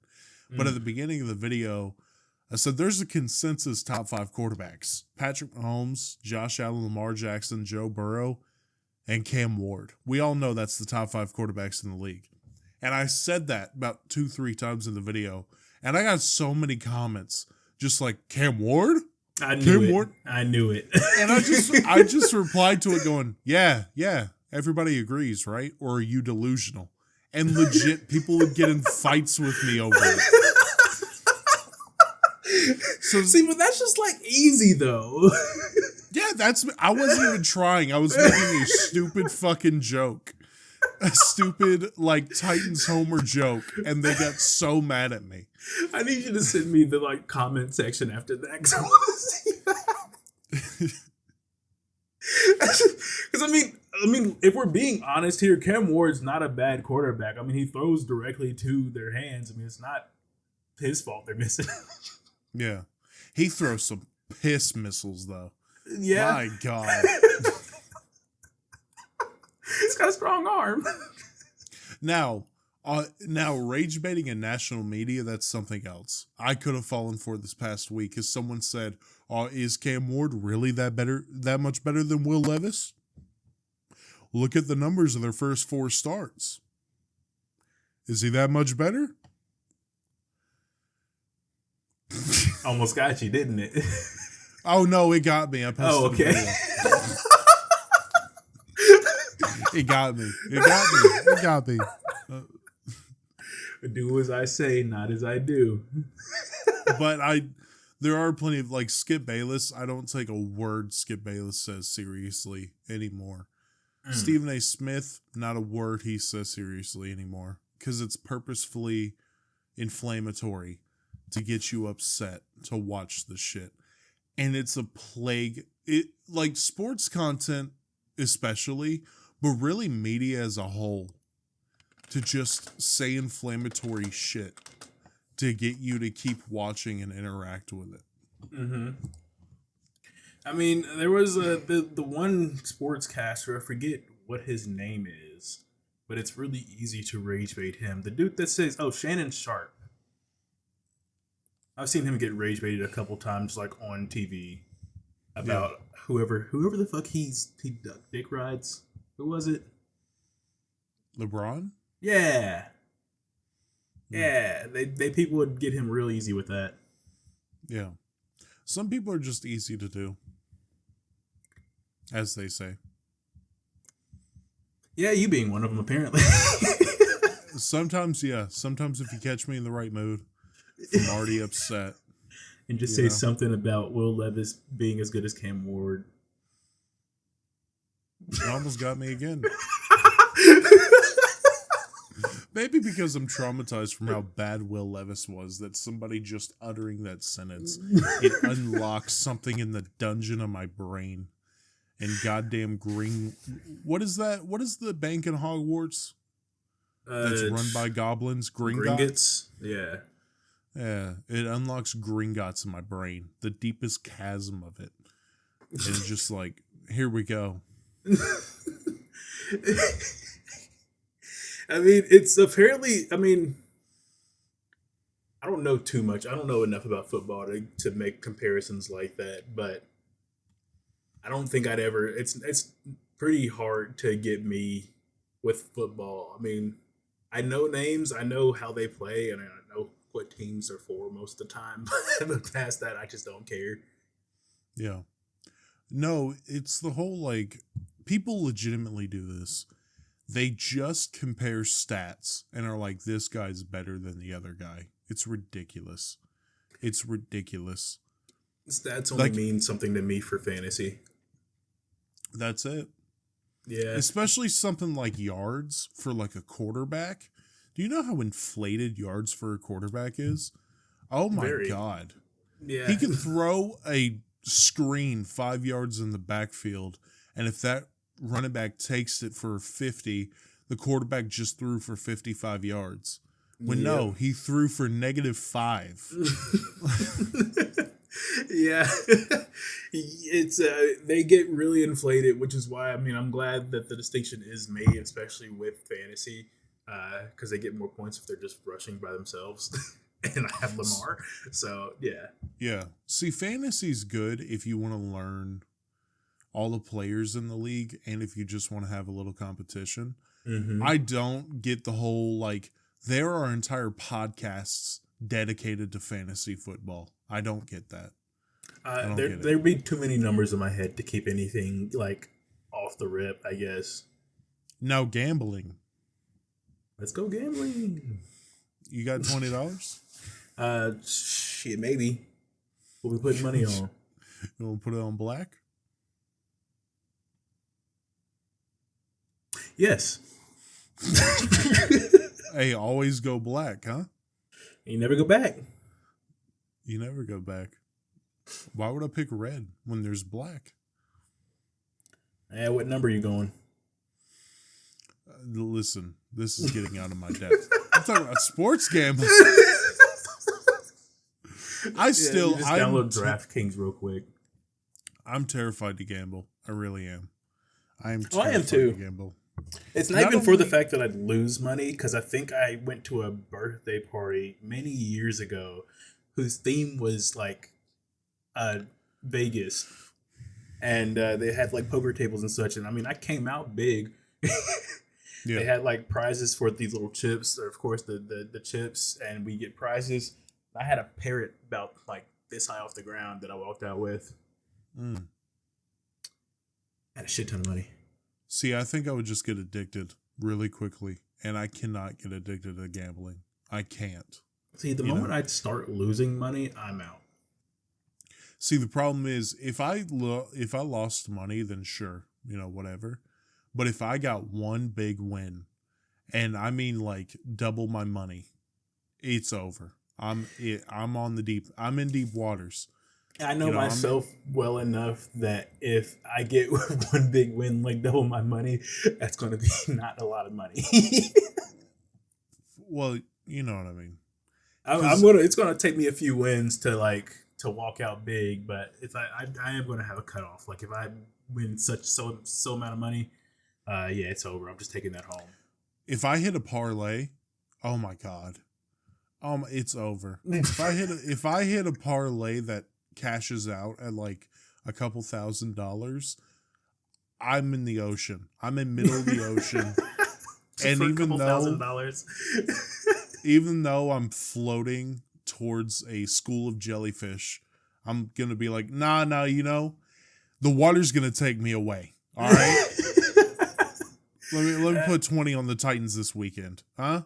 Speaker 1: But at the beginning of the video, I said there's a consensus top 5 quarterbacks: Patrick Mahomes, Josh Allen, Lamar Jackson, Joe Burrow, and Cam Ward. We all know that's the top 5 quarterbacks in the league. And I said that about 2-3 times in the video. And I got so many comments just like, Cam Ward?
Speaker 2: I knew
Speaker 1: Cam
Speaker 2: it.
Speaker 1: Ward,
Speaker 2: I knew it.
Speaker 1: and I just replied to it going, yeah, everybody agrees, right? Or are you delusional? And legit, people would get in fights with me over it. So
Speaker 2: See, but that's just like easy though.
Speaker 1: yeah, I wasn't even trying. I was making a stupid fucking joke. A stupid, like, Titans Homer joke, and they got so mad at me.
Speaker 2: I need you to send me the like comment section after that because I want to see that. Because I mean, if we're being honest here, Cam Ward's not a bad quarterback. I mean, he throws directly to their hands. I mean, it's not his fault they're missing.
Speaker 1: Yeah, he throws some piss missiles though.
Speaker 2: Yeah,
Speaker 1: my God.
Speaker 2: He's got a strong arm.
Speaker 1: Now, rage baiting in national media, that's something else. I could have fallen for this past week because someone said, is Cam Ward really that much better than Will Levis? Look at the numbers of their first 4 starts. Is he that much better?
Speaker 2: Almost got you, didn't it?
Speaker 1: Oh, no, it got me. I posted
Speaker 2: okay.
Speaker 1: It got me.
Speaker 2: Do as I say, not as I do.
Speaker 1: But there are plenty of, like, Skip Bayless. I don't take a word Skip Bayless says seriously anymore. Stephen A. Smith, not a word he says seriously anymore. Because it's purposefully inflammatory to get you upset to watch the shit. And it's a plague. Like, sports content especially, but really media as a whole, to just say inflammatory shit to get you to keep watching and interact with it.
Speaker 2: Mm-hmm. I mean, there was the one sportscaster, I forget what his name is, but it's really easy to rage bait him. The dude that says, Shannon Sharp. I've seen him get rage baited a couple times, like on TV, about whoever the fuck he dick rides. Who was it?
Speaker 1: LeBron?
Speaker 2: Yeah. Yeah. They people would get him real easy with that.
Speaker 1: Yeah. Some people are just easy to do, as they say.
Speaker 2: Yeah, you being one of them, apparently.
Speaker 1: Sometimes, yeah. Sometimes if you catch me in the right mood, I'm already upset.
Speaker 2: And just say something about Will Levis being as good as Cam Ward.
Speaker 1: You almost got me again. Maybe because I'm traumatized from how bad Will Levis was, that somebody just uttering that sentence, it unlocks something in the dungeon of my brain. And goddamn what is that? What is the bank in Hogwarts that's run by goblins?
Speaker 2: Gringotts? Yeah.
Speaker 1: Yeah, it unlocks Gringotts in my brain, the deepest chasm of it. And it's just like, here we go.
Speaker 2: I mean, it's apparently, I don't know too much. I don't know enough about football to make comparisons like that, but I don't think I'd ever, it's pretty hard to get me with football. I mean, I know names, I know how they play, and I know what teams are for most of the time, but past that, I just don't care.
Speaker 1: Yeah. No, it's the whole, like, people legitimately do this. They just compare stats and are like, this guy's better than the other guy. It's ridiculous.
Speaker 2: Stats only mean something to me for fantasy.
Speaker 1: That's it.
Speaker 2: Yeah.
Speaker 1: Especially something like yards for, like, a quarterback. Do you know how inflated yards for a quarterback is? Oh my God.
Speaker 2: Yeah.
Speaker 1: He can throw a screen 5 yards in the backfield, and if that running back takes it for 50, the quarterback just threw for 55 yards. No, he threw for -5.
Speaker 2: Yeah. It's they get really inflated, which is why, I'm glad that the distinction is made, especially with fantasy, because they get more points if they're just rushing by themselves. And I have Lamar, so yeah.
Speaker 1: Yeah. See, fantasy's good if you want to learn all the players in the league and if you just want to have a little competition.
Speaker 2: Mm-hmm.
Speaker 1: I don't get the whole, like, there are entire podcasts dedicated to fantasy football. I don't get that. I don't get it.
Speaker 2: There'd be too many numbers in my head to keep anything like off the rip, I guess.
Speaker 1: Now gambling.
Speaker 2: Let's go gambling.
Speaker 1: You got $20?
Speaker 2: Shit, maybe. What we putting money on?
Speaker 1: You want to put it on black?
Speaker 2: Yes.
Speaker 1: Hey, always go black, huh?
Speaker 2: You never go back.
Speaker 1: You never go back. Why would I pick red when there's black?
Speaker 2: What number are you going?
Speaker 1: Listen, this is getting out of my depth. I'm talking about sports gambling. I still
Speaker 2: just download DraftKings real quick.
Speaker 1: I'm terrified to gamble. I really am. I am
Speaker 2: too.
Speaker 1: To gamble.
Speaker 2: It's not even for the fact that I'd lose money, because I think I went to a birthday party many years ago whose theme was like Vegas, and they had like poker tables and such. And I mean, I came out big.
Speaker 1: Yeah.
Speaker 2: They had like prizes for these little chips, or of course the chips, and we get prizes. I had a parrot about like this high off the ground that I walked out with. I had a shit ton of money.
Speaker 1: See, I think I would just get addicted really quickly, and I cannot get addicted to gambling. I can't.
Speaker 2: See, the moment I'd start losing money, I'm out.
Speaker 1: See, the problem is if I lost money, then sure, whatever. But if I got one big win, and I mean like double my money, it's over. I'm in deep waters.
Speaker 2: I know myself well enough that if I get one big win, like double my money, that's going to be not a lot of money.
Speaker 1: Well, you know what I mean.
Speaker 2: It's going to take me a few wins to walk out big, but if I am going to have a cutoff. Like if I win so amount of money, it's over. I'm just taking that home.
Speaker 1: If I hit a parlay, oh my God, it's over. If I hit a parlay that cashes out at like a couple $1,000s, I'm in the ocean. I'm in middle of the ocean. And even though I'm floating towards a school of jellyfish, I'm going to be like, nah, the water's going to take me away. All right. let me put 20 on the Titans this weekend. Huh?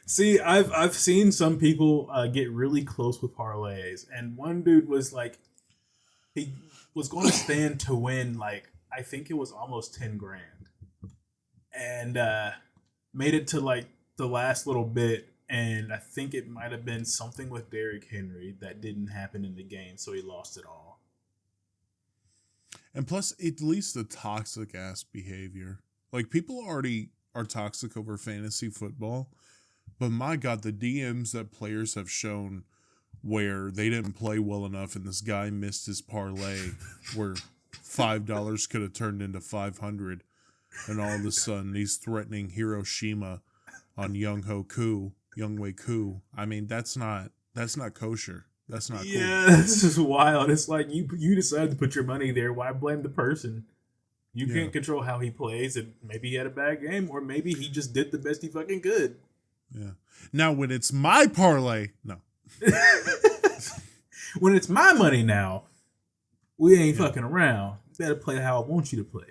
Speaker 2: See, I've seen some people get really close with parlays, and one dude was like, he was going to stand to win like I think it was almost 10 grand, and made it to like the last little bit, and I think it might have been something with Derrick Henry that didn't happen in the game, so he lost it all.
Speaker 1: And plus, at least the toxic ass behavior. Like people already are toxic over fantasy football. But my God, the DMs that players have shown where they didn't play well enough and this guy missed his parlay where $5 could have turned into 500, and all of a sudden he's threatening Hiroshima on Younghoe Koo. I mean, that's not kosher. That's not cool.
Speaker 2: Yeah, this is wild. It's like you decided to put your money there. Why blame the person? You can't control how he plays, and maybe he had a bad game, or maybe he just did the best he fucking could.
Speaker 1: Yeah. Now, when it's my parlay, no.
Speaker 2: When it's my money now, we ain't fucking around. You better play how I want you to play.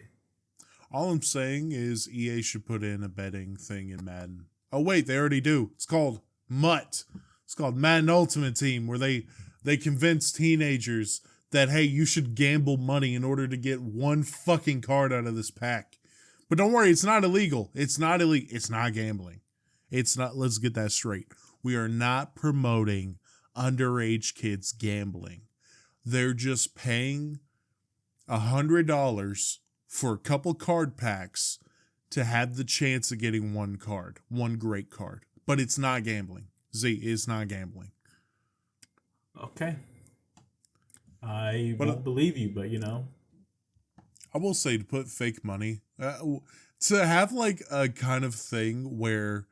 Speaker 1: All I'm saying is EA should put in a betting thing in Madden. Oh, wait, they already do. It's called MUT. It's called Madden Ultimate Team, where they convince teenagers that, hey, you should gamble money in order to get one fucking card out of this pack. But don't worry, it's not illegal. It's not illegal. It's not gambling. It's not, let's get that straight. We are not promoting underage kids gambling. They're just paying $100 for a couple card packs to have the chance of getting one great card. But it's not gambling. It's not gambling.
Speaker 2: Okay. I won't believe you, but
Speaker 1: I will say to put fake money, to have like a kind of thing where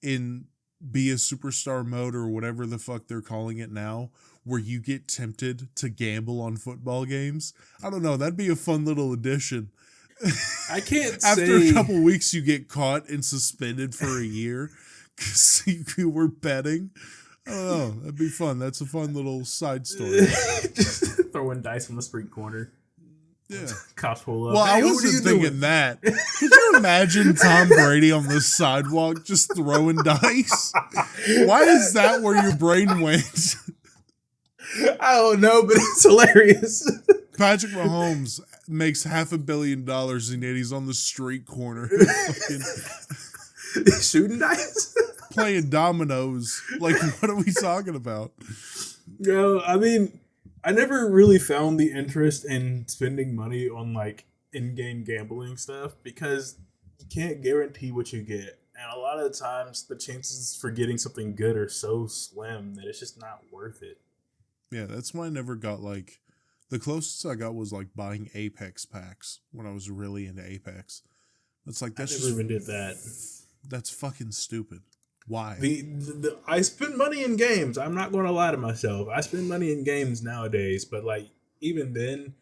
Speaker 1: be a superstar mode or whatever the fuck they're calling it now, where you get tempted to gamble on football games. I don't know. That'd be a fun little addition.
Speaker 2: I can't
Speaker 1: After a couple weeks, you get caught and suspended for a year because you were betting. I don't know. That'd be fun. That's a fun little side story.
Speaker 2: Just throwing dice on the street corner.
Speaker 1: Yeah.
Speaker 2: Cops pull up.
Speaker 1: Well,
Speaker 2: Hey,
Speaker 1: I
Speaker 2: what are
Speaker 1: wasn't
Speaker 2: you
Speaker 1: thinking
Speaker 2: doing?
Speaker 1: that. Could you imagine Tom Brady on the sidewalk just throwing dice? Why is that where your brain went?
Speaker 2: I don't know, but it's hilarious.
Speaker 1: Patrick Mahomes makes $500 million and yet he's on the street corner fucking
Speaker 2: Shooting dice?
Speaker 1: playing dominoes. Like, what are we talking about?
Speaker 2: No, I mean, I never really found the interest in spending money on like in-game gambling stuff because you can't guarantee what you get. And a lot of the times the chances for getting something good are so slim that it's just not worth it.
Speaker 1: Yeah, that's why I never got like the closest I got was like buying Apex packs when I was really into Apex. It's like
Speaker 2: I
Speaker 1: that's
Speaker 2: never
Speaker 1: just
Speaker 2: even did that.
Speaker 1: that's fucking stupid. Why?
Speaker 2: I spend money in games. I'm not going to lie to myself. I spend money in games nowadays, but like even then,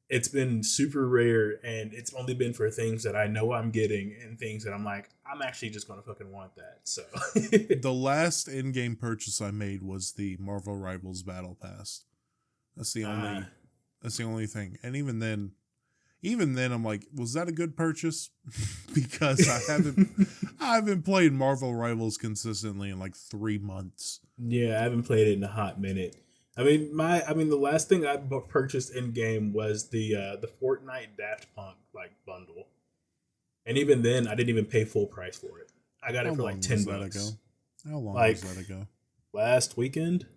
Speaker 2: it's been super rare, and it's only been for things that I know I'm getting and things that I'm like, I'm actually just going to fucking want that. So
Speaker 1: The last in-game purchase I made was the Marvel Rivals Battle Pass. That's the only thing. And even then I'm like, was that a good purchase? Because I haven't played Marvel Rivals consistently in like 3 months.
Speaker 2: Yeah, I haven't played it in a hot minute. I mean, the last thing I purchased in game was the Fortnite Daft Punk like bundle, and even then, I didn't even pay full price for it. I got it for like $10.
Speaker 1: How long
Speaker 2: Like,
Speaker 1: was that ago?
Speaker 2: Last weekend.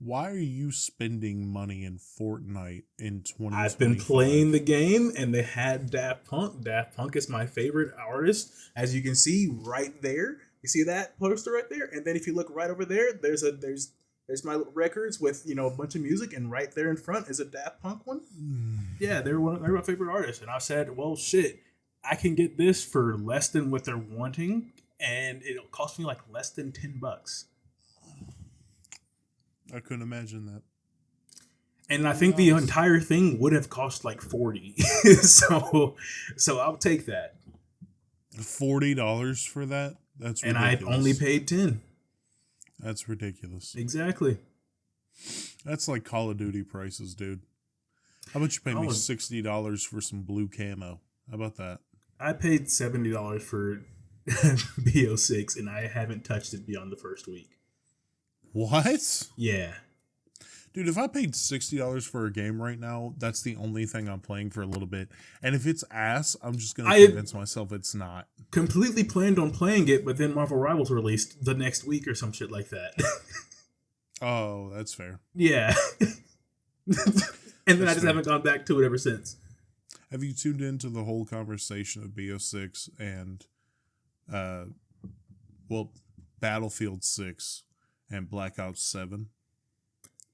Speaker 1: Why are you spending money in Fortnite in 2025?
Speaker 2: I've been playing the game, and they had Daft Punk. Daft Punk is my favorite artist, as you can see right there. You see that poster right there, and then if you look right over there, there's my records with a bunch of music, and right there in front is a Daft Punk one. Yeah, they're my favorite artists, and I said, well, shit, I can get this for less than what they're wanting, and it'll cost me like less than $10.
Speaker 1: I couldn't imagine that.
Speaker 2: And I think the entire thing would have cost like $40. so I'll take that.
Speaker 1: $40 for that? That's ridiculous.
Speaker 2: And I only paid $10.
Speaker 1: That's ridiculous.
Speaker 2: Exactly.
Speaker 1: That's like Call of Duty prices, dude. How about you pay me $60 for some blue camo? How about that?
Speaker 2: I paid $70 for BO6, and I haven't touched it beyond the first week.
Speaker 1: What?
Speaker 2: Yeah.
Speaker 1: Dude, if I paid $60 for a game right now, that's the only thing I'm playing for a little bit. And if it's ass, I'm just going to convince myself it's not.
Speaker 2: Completely planned on playing it, but then Marvel Rivals released the next week or some shit like that.
Speaker 1: Oh, that's fair.
Speaker 2: Yeah. And then I just haven't gone back to it ever since.
Speaker 1: Have you tuned into the whole conversation of BO6 and, Battlefield 6 and Black Ops 7?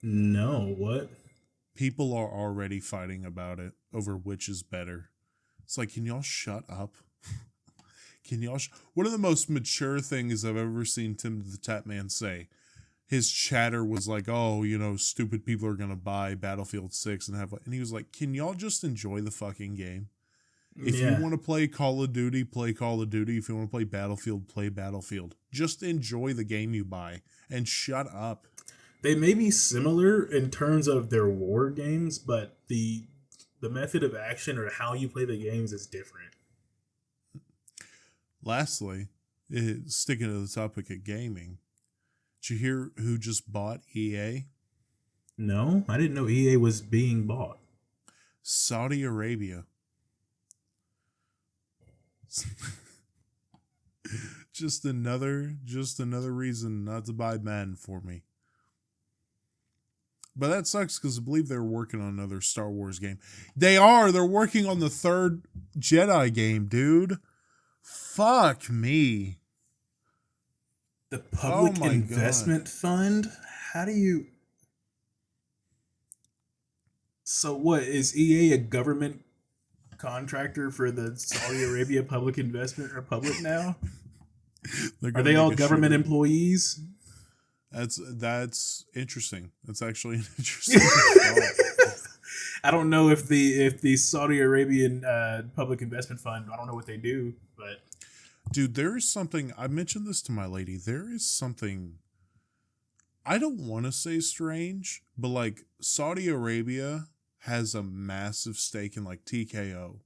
Speaker 2: No, what?
Speaker 1: People are already fighting about it over which is better. It's like, can y'all shut up? Can y'all... One of the most mature things I've ever seen Tim the Tap Man say. His chatter was like, oh, stupid people are going to buy Battlefield 6 and have... And he was like, can y'all just enjoy the fucking game? If you want to play Call of Duty, play Call of Duty. If you want to play Battlefield, play Battlefield. Just enjoy the game you buy and shut up.
Speaker 2: They may be similar in terms of their war games, but the method of action or how you play the games is different.
Speaker 1: Lastly, sticking to the topic of gaming, did you hear who just bought EA?
Speaker 2: No, I didn't know EA was being bought.
Speaker 1: Saudi Arabia. just another reason not to buy Madden for me. But that sucks because I believe they're working on another Star Wars game. They're working on the third Jedi game, dude. Fuck me.
Speaker 2: The Public Investment Fund? How do you... So what, is EA a government contractor for the Saudi Arabia Public Investment Republic now? Are they all government employees?
Speaker 1: That's interesting. That's actually an interesting
Speaker 2: I don't know if the Saudi Arabian Public Investment Fund, I don't know what they do, but
Speaker 1: dude, there is something, I mentioned this to my lady, there is something I don't want to say strange, but like Saudi Arabia has a massive stake in like TKO.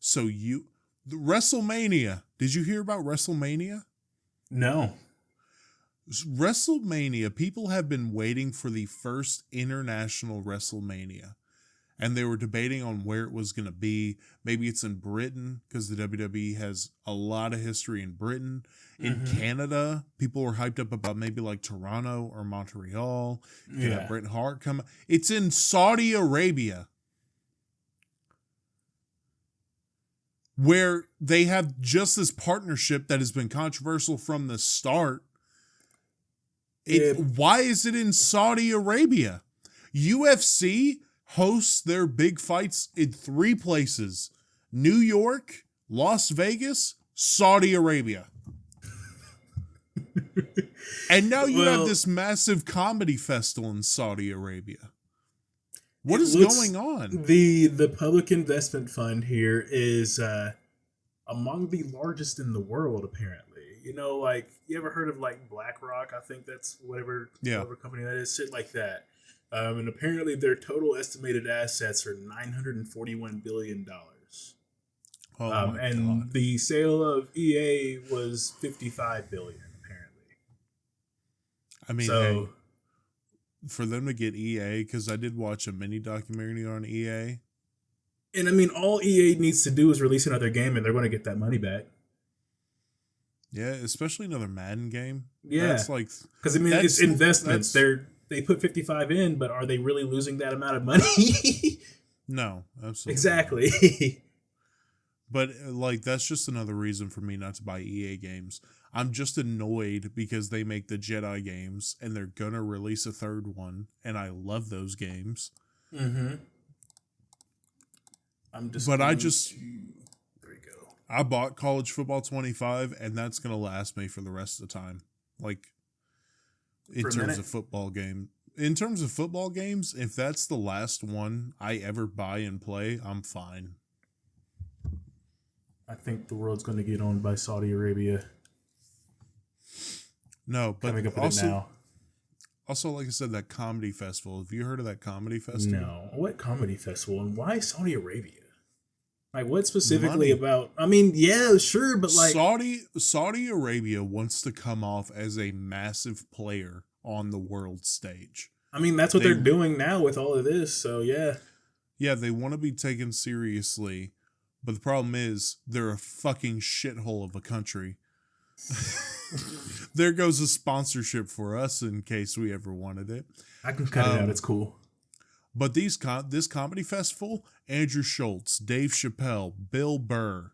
Speaker 1: So the WrestleMania, did you hear about WrestleMania?
Speaker 2: No.
Speaker 1: WrestleMania, people have been waiting for the first international WrestleMania. And they were debating on where it was going to be. Maybe it's in Britain because the WWE has a lot of history in Britain. In Canada, people were hyped up about maybe like Toronto or Montreal. You could have Bret Hart come. It's in Saudi Arabia, where they have just this partnership that has been controversial from the start. Why is it in Saudi Arabia? UFC hosts their big fights in 3 places: New York, Las Vegas, Saudi Arabia. And now you have this massive comedy festival in Saudi Arabia. What is going on?
Speaker 2: The public investment fund here is among the largest in the world, apparently. You know, like, you ever heard of like BlackRock? I think that's whatever company that is, shit like that. And apparently their total estimated assets are $941 billion. And God. The sale of EA was $55 billion, apparently.
Speaker 1: I mean, hey, for them to get EA, because I did watch a mini documentary on EA.
Speaker 2: And I mean, all EA needs to do is release another game and they're going to get that money back.
Speaker 1: Yeah, especially another Madden game.
Speaker 2: Yeah.
Speaker 1: That's like,
Speaker 2: because I mean, it's investments. They put 55 in, but are they really losing that amount of money?
Speaker 1: No, absolutely.
Speaker 2: Exactly.
Speaker 1: But like, that's just another reason for me not to buy EA games. I'm just annoyed because they make the Jedi games and they're going to release a 3rd one. And I love those games.
Speaker 2: Mm-hmm. There you go.
Speaker 1: I bought College Football 25 and that's going to last me for the rest of the time. Like, in terms of football games, if that's the last one I ever buy and play, I'm fine.
Speaker 2: I think the world's going to get owned by Saudi Arabia.
Speaker 1: No, but
Speaker 2: coming up with it now.
Speaker 1: Also, like I said, that comedy festival. Have you heard of that comedy festival?
Speaker 2: No. What comedy festival? And why Saudi Arabia? Like, what specifically about? I mean, yeah, sure, but like
Speaker 1: Saudi Arabia wants to come off as a massive player on the world stage.
Speaker 2: I mean, that's what they're doing now with all of this. So yeah,
Speaker 1: they want to be taken seriously, but the problem is they're a fucking shithole of a country. There goes a sponsorship for us in case we ever wanted it.
Speaker 2: I can cut it out. It's cool.
Speaker 1: But this comedy festival, Andrew Schultz, Dave Chappelle, Bill Burr,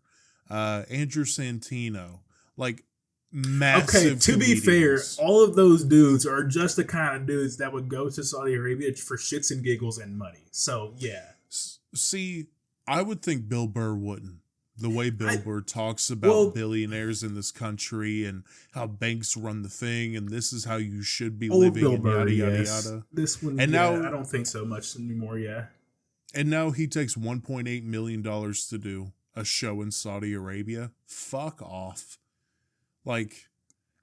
Speaker 1: Andrew Santino, like massive.
Speaker 2: Okay, to be fair, all of those dudes are just the kind of dudes that would go to Saudi Arabia for shits and giggles and money. So yeah.
Speaker 1: See, I would think Bill Burr wouldn't. The way Bill Burr talks about billionaires in this country and how banks run the thing, and this is how you should be living,
Speaker 2: Bill
Speaker 1: and
Speaker 2: Burr,
Speaker 1: yada
Speaker 2: yes.
Speaker 1: yada.
Speaker 2: This one, and now I don't think so much anymore. Yeah,
Speaker 1: and now he takes $1.8 million to do a show in Saudi Arabia. Fuck off! Like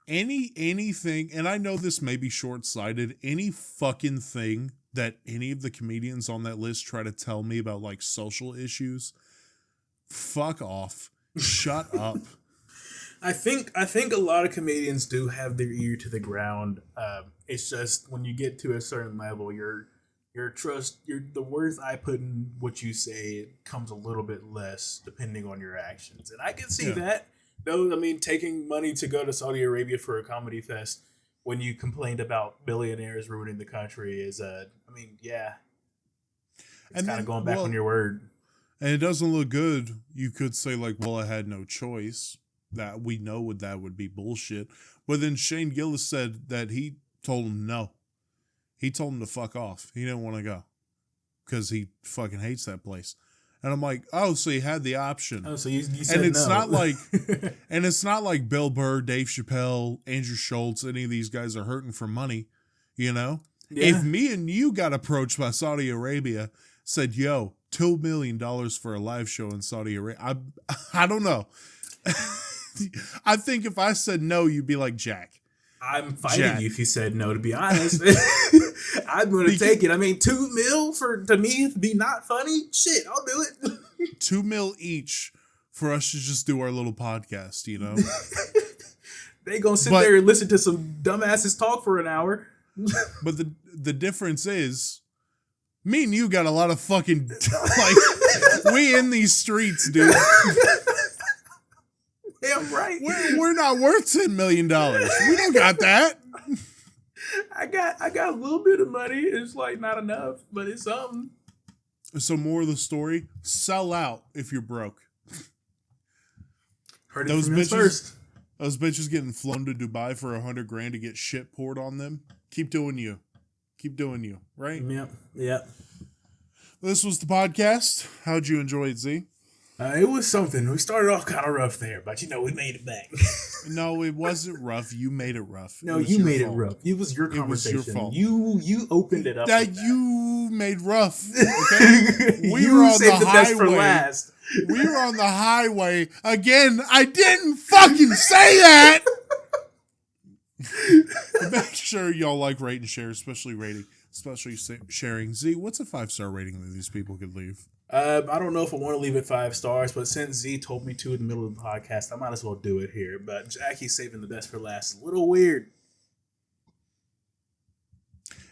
Speaker 1: anything, and I know this may be short-sighted. Any fucking thing that any of the comedians on that list try to tell me about, like, social issues. Fuck off. Shut up.
Speaker 2: I think a lot of comedians do have their ear to the ground. It's just when you get to a certain level, the worth I put in what you say comes a little bit less depending on your actions. And I can see that. Though, I mean, taking money to go to Saudi Arabia for a comedy fest when you complained about billionaires ruining the country is, it's kind of going back on your word.
Speaker 1: And it doesn't look good. You could say, like, well, I had no choice. That we know that would be bullshit. But then Shane Gillis said that he told him no. He told him to fuck off. He didn't want to go because he fucking hates that place. And I'm like, oh, so you had the option.
Speaker 2: Oh, so you said
Speaker 1: and it's
Speaker 2: no.
Speaker 1: not like, and it's not like Bill Burr, Dave Chappelle, Andrew Schultz, any of these guys are hurting for money. You know, if me and you got approached by Saudi Arabia, said, yo, $2 million for a live show in Saudi Arabia. I don't know. I think if I said no, you'd be like, Jack.
Speaker 2: I'm fighting
Speaker 1: Jack.
Speaker 2: you if you said no, to be honest. I'm going to take it. I mean, $2 million to me to be not funny? Shit, I'll do it.
Speaker 1: $2 million each for us to just do our little podcast, you know?
Speaker 2: They going to sit there and listen to some dumbasses talk for an hour.
Speaker 1: But the difference is, me and you got a lot of fucking, like, we in these streets, dude.
Speaker 2: Damn right.
Speaker 1: We're not worth $10 million. We don't got that.
Speaker 2: I got a little bit of money. It's like not enough, but it's something.
Speaker 1: So more of the story, sell out if you're broke.
Speaker 2: Heard it from us first.
Speaker 1: Those bitches getting flown to Dubai for $100,000 to get shit poured on them. Keep doing you. Keep doing you, right?
Speaker 2: Yep.
Speaker 1: This was the podcast. How'd you enjoy it, Z?
Speaker 2: It was something. We started off kind of rough there, but we made it back.
Speaker 1: No, it wasn't rough. You made it rough.
Speaker 2: No, you made it rough. It was your conversation.
Speaker 1: It was your fault.
Speaker 2: You opened it up.
Speaker 1: That you made rough. Okay? We were on the
Speaker 2: best for
Speaker 1: highway.
Speaker 2: last.
Speaker 1: We were on the highway. Again, I didn't fucking say that. Make sure y'all like, rate, and share, especially sharing. Z, what's a 5-star rating that these people could leave?
Speaker 2: I don't know if I want to leave it 5 stars, but since Z told me to in the middle of the podcast, I might as well do it here. But Jackie's saving the best for last. A little weird.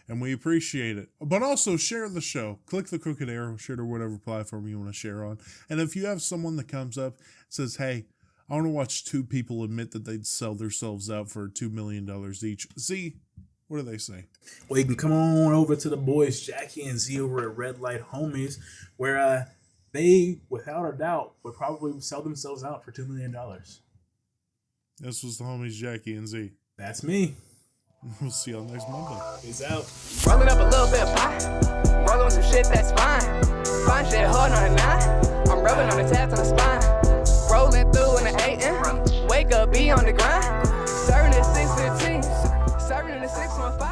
Speaker 1: And we appreciate it. But also share the show. Click the crooked arrow, share to whatever platform you want to share on. And if you have someone that comes up and says, hey, I want to watch 2 people admit that they'd sell themselves out for $2 million each. Z, what do they say?
Speaker 2: Well, you can come on over to the boys, Jackie and Z, over at Red Light Homies, where they, without a doubt, would probably sell themselves out for $2 million.
Speaker 1: This was the homies, Jackie and Z.
Speaker 2: That's me.
Speaker 1: We'll see y'all next Monday.
Speaker 2: Peace out.
Speaker 3: Rolling up a little bit of pie. Rolling with some shit that's fine. Fine shit hard on a 9. I'm rubbing on the tabs on the spine. Rolling through in the 8 Wake up, be on the grind. Serving at 6:15. Serving in the 615.